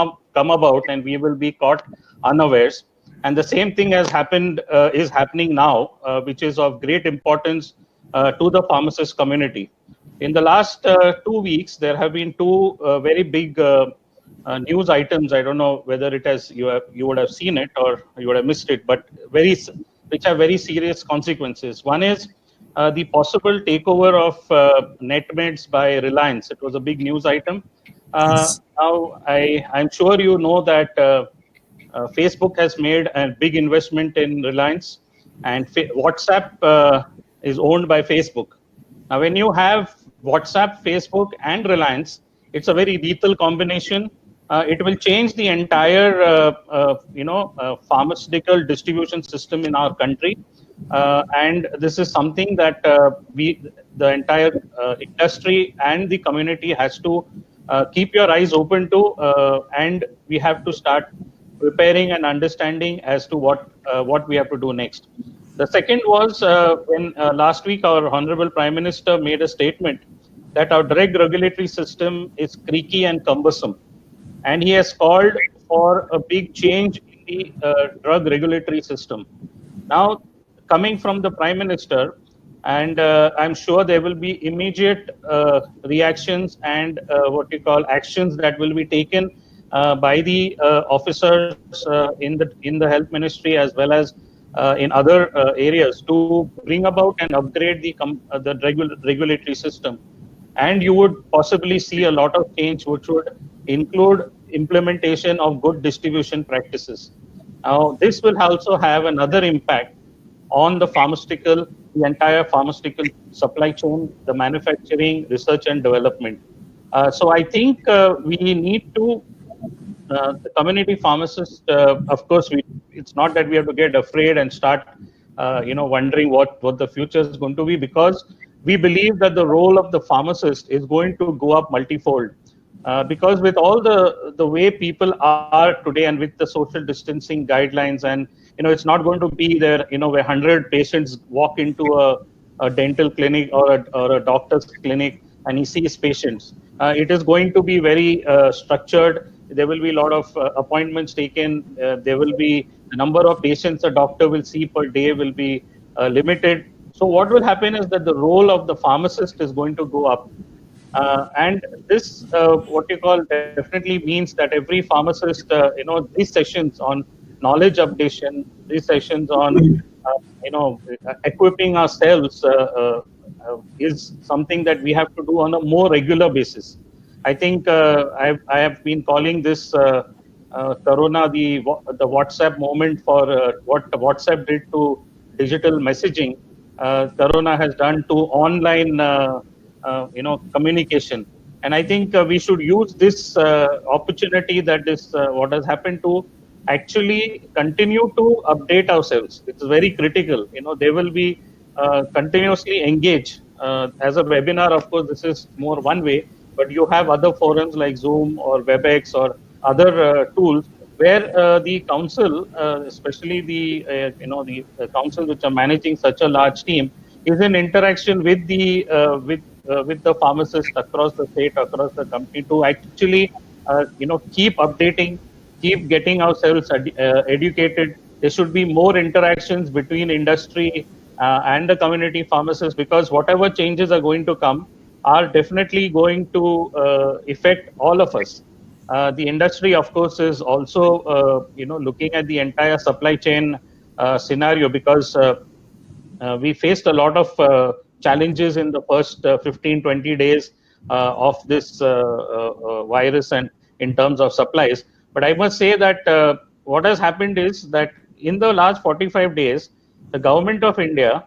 about, and we will be caught unawares. And the same thing has happened, is happening now, which is of great importance to the pharmacist community. In the last 2 weeks, there have been two very big news items. I don't know whether you would have seen it or you would have missed it, but which have very serious consequences. One is the possible takeover of NetMeds by Reliance. It was a big news item. Now, I'm sure you know that Facebook has made a big investment in Reliance, and WhatsApp is owned by Facebook. Now, when you have WhatsApp, Facebook, and Reliance, it's a very lethal combination. It will change the entire, pharmaceutical distribution system in our country. And this is something that the entire industry and the community has to keep your eyes open to, and we have to start preparing and understanding as to what we have to do next. The second was when last week our Honorable Prime Minister made a statement that our drug regulatory system is creaky and cumbersome, and he has called for a big change in the drug regulatory system. Now, coming from the Prime Minister, and I'm sure there will be immediate reactions and what you call actions that will be taken by the officers in the health ministry as well as in other areas to bring about and upgrade the regulatory system. And you would possibly see a lot of change which would include implementation of good distribution practices. Now, this will also have another impact on the entire pharmaceutical supply chain, the manufacturing, research and development. So I think we need to, the community pharmacists, of course, it's not that we have to get afraid and start, wondering what the future is going to be, because we believe that the role of the pharmacist is going to go up multifold. Because with all the way people are today and with the social distancing guidelines, and it's not going to be there, where 100 patients walk into a dental clinic or a doctor's clinic and he sees patients. It is going to be very structured. There will be a lot of appointments taken. There will be the number of patients a doctor will see per day will be limited. So what will happen is that the role of the pharmacist is going to go up. And this, what you call, definitely means that every pharmacist, these sessions on knowledge updation, these sessions on, equipping ourselves is something that we have to do on a more regular basis. I think I have been calling this Corona the WhatsApp moment for what WhatsApp did to digital messaging. Corona has done to online, communication. And I think we should use this opportunity that is what has happened to actually continue to update ourselves. It's very critical. They will be continuously engage. As a webinar, of course, this is more one way, but you have other forums like Zoom or WebEx or other tools where the council, especially the council which are managing such a large team, is in interaction with the pharmacists across the state, across the country, to actually keep updating, keep getting ourselves educated. There should be more interactions between industry and the community pharmacists, because whatever changes are going to come are definitely going to affect all of us. The industry, of course, is also looking at the entire supply chain scenario, because we faced a lot of challenges in the first 15-20 days of this virus, and in terms of supplies. But I must say that what has happened is that in the last 45 days, the government of India,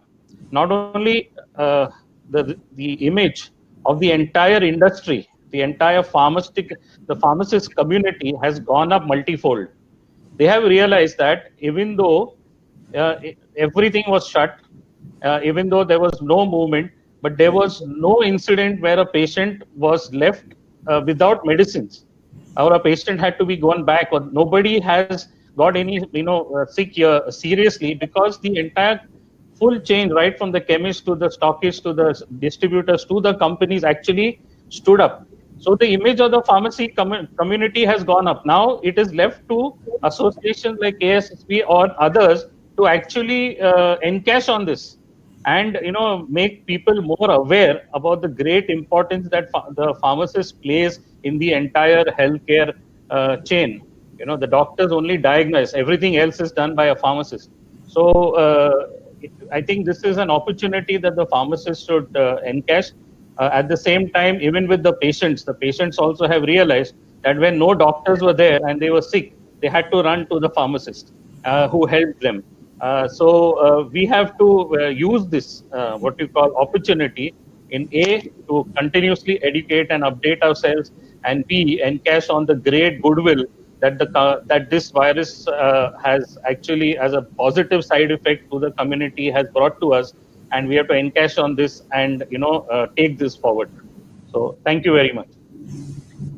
not only the image of the entire industry, the entire the pharmacist community has gone up multifold. They have realized that even though everything was shut, even though there was no movement, but there was no incident where a patient was left without medicines, or a patient had to be gone back, or nobody has got any sick seriously, because the entire full chain, right from the chemist to the stockist to the distributors to the companies, actually stood up. So the image of the pharmacy community has gone up. Now it is left to associations like KSPC or others to actually encash on this, and make people more aware about the great importance that the pharmacist plays in the entire healthcare chain. The doctors only diagnose; everything else is done by a pharmacist. So I think this is an opportunity that the pharmacist should encash. At the same time, even with the patients also have realized that when no doctors were there and they were sick, they had to run to the pharmacist who helped them. So we have to use this, what you call, opportunity, in A, to continuously educate and update ourselves, and B, encash on the great goodwill that that this virus has actually, as a positive side effect to the community, has brought to us, and we have to encash on this and take this forward. So thank you very much.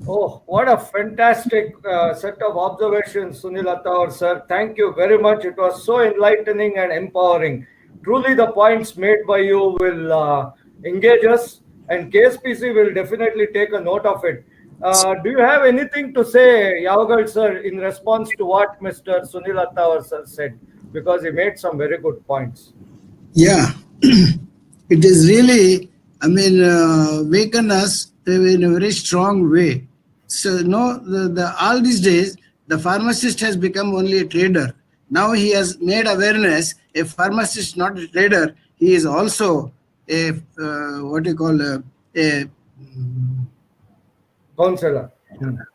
Oh, what a fantastic set of observations, Sunil Attawar, sir. Thank you very much. It was so enlightening and empowering. Truly, the points made by you will engage us, and KSPC will definitely take a note of it. Do you have anything to say, Yavagal, sir, in response to what Mr. Sunil Attawar, sir, said? Because he made some very good points. Yeah, it is really, waken us in a very strong way. So, no, all these days, the pharmacist has become only a trader. Now he has made awareness, a pharmacist, not a trader, he is also a, what you call, a Counselor.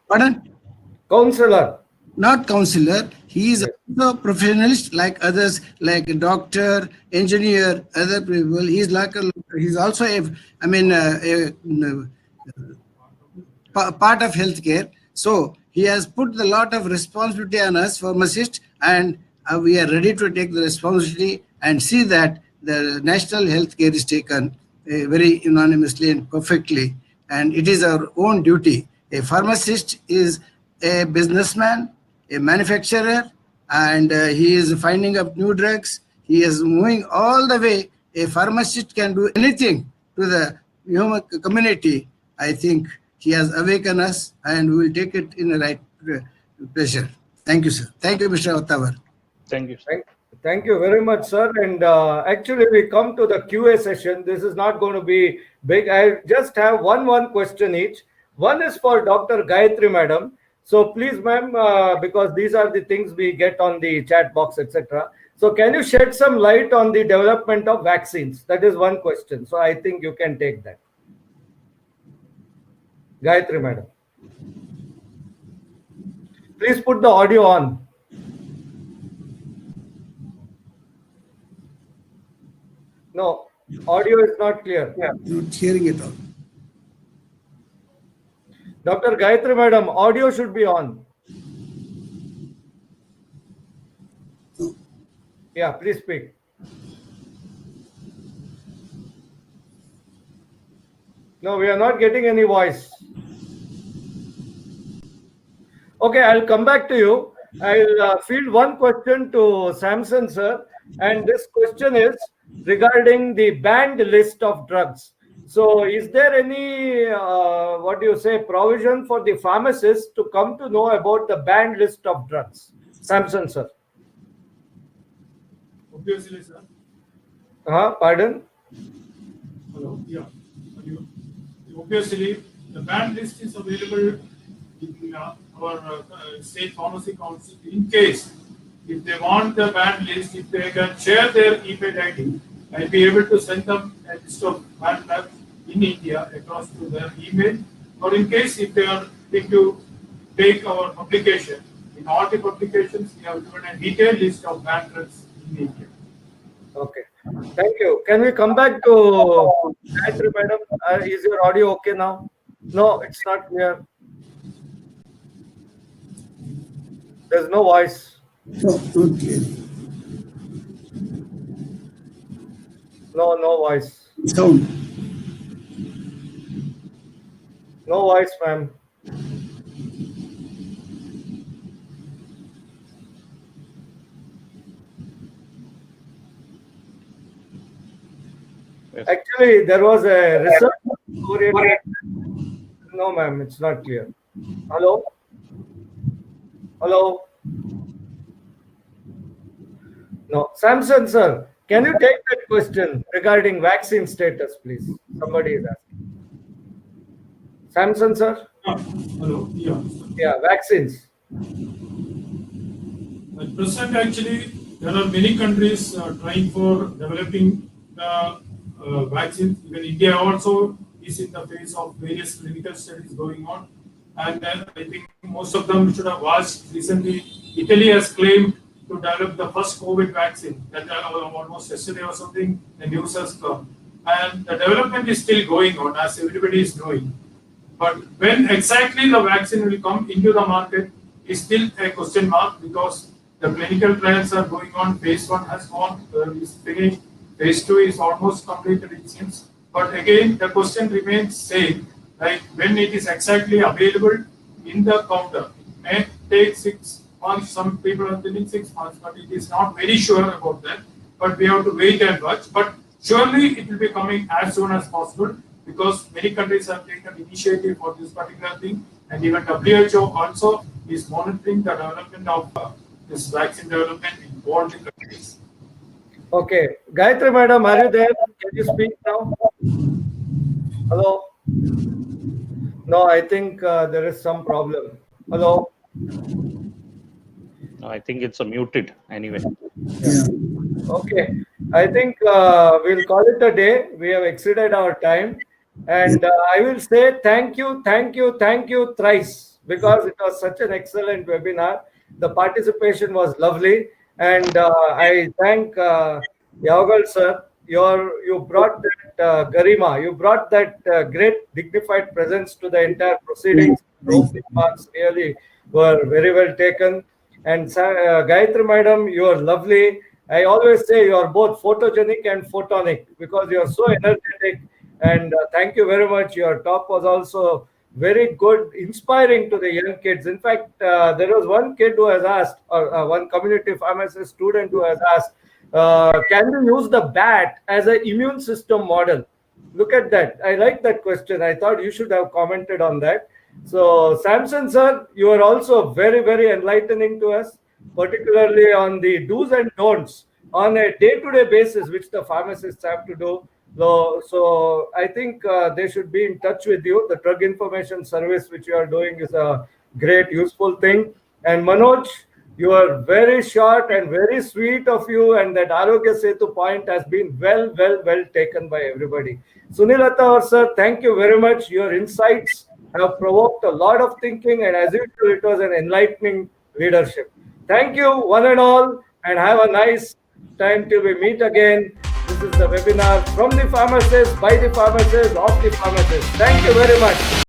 pardon? Counselor. Not counselor, he is also professionalist like others, like a doctor, engineer, other people. He's like he's also a part of healthcare. So he has put a lot of responsibility on us pharmacists, and we are ready to take the responsibility and see that the national healthcare is taken very unanimously and perfectly, and it is our own duty. A pharmacist is a businessman, a manufacturer, and he is finding up new drugs. He is moving all the way. A pharmacist can do anything to the human community. I think he has awakened us, and we will take it in the right pleasure. Thank you, sir. Thank you, Mr. Attawar. Thank you. Thank you very much, sir. And actually, we come to the QA session. This is not going to be big. I just have one question each. One is for Dr. Gayathri, madam. So please, ma'am, because these are the things we get on the chat box, etc. So can you shed some light on the development of vaccines? That is one question. So I think you can take that. Gayathri, madam. Please put the audio on. No, audio is not clear. Yeah. Not hearing it all. Dr. Gayathri, madam, audio should be on. Yeah, please speak. No, we are not getting any voice. Okay, I'll come back to you. I'll field one question to Samson, sir. And this question is regarding the banned list of drugs. So is there any, provision for the pharmacists to come to know about the banned list of drugs? Samson, sir. Obviously, sir. Pardon? Hello. Yeah. Obviously, the banned list is available in our State Pharmacy Council. In case, if they want the banned list, if they can share their email ID, I'll be able to send them a list of banned drugs in India across to their email. Or in case if they are going to take our publication, in all the publications, we have given a detailed list of banned drugs in India. Okay. Thank you. Can we come back to Gayathri, madam? Is your audio okay now? No, it's not clear. There's no voice. Okay. No voice. Sound. No voice, ma'am. Yes. Actually, there was a research oriented. No, ma'am, it's not clear. Hello? Hello? No. Samson, sir, can you take that question regarding vaccine status, please? Somebody is asking. Samson, sir? Hello. Yeah. Yeah, vaccines. At present, actually, there are many countries trying for developing the vaccines. Even India also is in the phase of various clinical studies going on. And I think most of them should have watched recently. Italy has claimed to develop the first COVID vaccine that almost yesterday or something, the news has come. And the development is still going on, as everybody is knowing. But when exactly the vaccine will come into the market is still a question mark, because the clinical trials are going on. Phase 1 has gone, is finished. Phase 2 is almost completed, it seems. But again, the question remains same. like when it is exactly available in the counter. It may take 6 months, some people are telling 6 months, but it is not very sure about that. But we have to wait and watch. But surely it will be coming as soon as possible, because many countries have taken initiative for this particular thing, and even WHO also is monitoring the development of this vaccine development in all the countries. Okay, Gayathri madam, are you there? Can you speak now? Hello? No, I think there is some problem. Hello? No, I think it's a muted anyway. Yeah. Okay, I think we'll call it a day. We have exceeded our time. And I will say thank you thrice, because it was such an excellent webinar. The participation was lovely. And I thank Yavagal sir. You brought that garima, you brought that great dignified presence to the entire proceedings. The opening remarks really were very well taken. And Gayathri madam, you are lovely. I always say you are both photogenic and photonic, because you are so energetic. And thank you very much. Your talk was also very good, inspiring to the young kids. In fact, there was one kid who has asked, or one community pharmacist student who has asked, can you use the bat as an immune system model? Look at that. I like that question. I thought you should have commented on that. So, Samson sir, you are also very, very enlightening to us, particularly on the do's and don'ts on a day-to-day basis, which the pharmacists have to do. So I think they should be in touch with you. The drug information service which you are doing is a great, useful thing. And Manoj, you are very short and very sweet of you, and that Arogya Setu point has been well taken by everybody. Sunilata sir, thank you very much. Your insights have provoked a lot of thinking, and as usual, it was an enlightening leadership. Thank you, one and all, and have a nice time till we meet again. This is the webinar from the pharmacist, by the pharmacist, of the pharmacist. Thank you very much.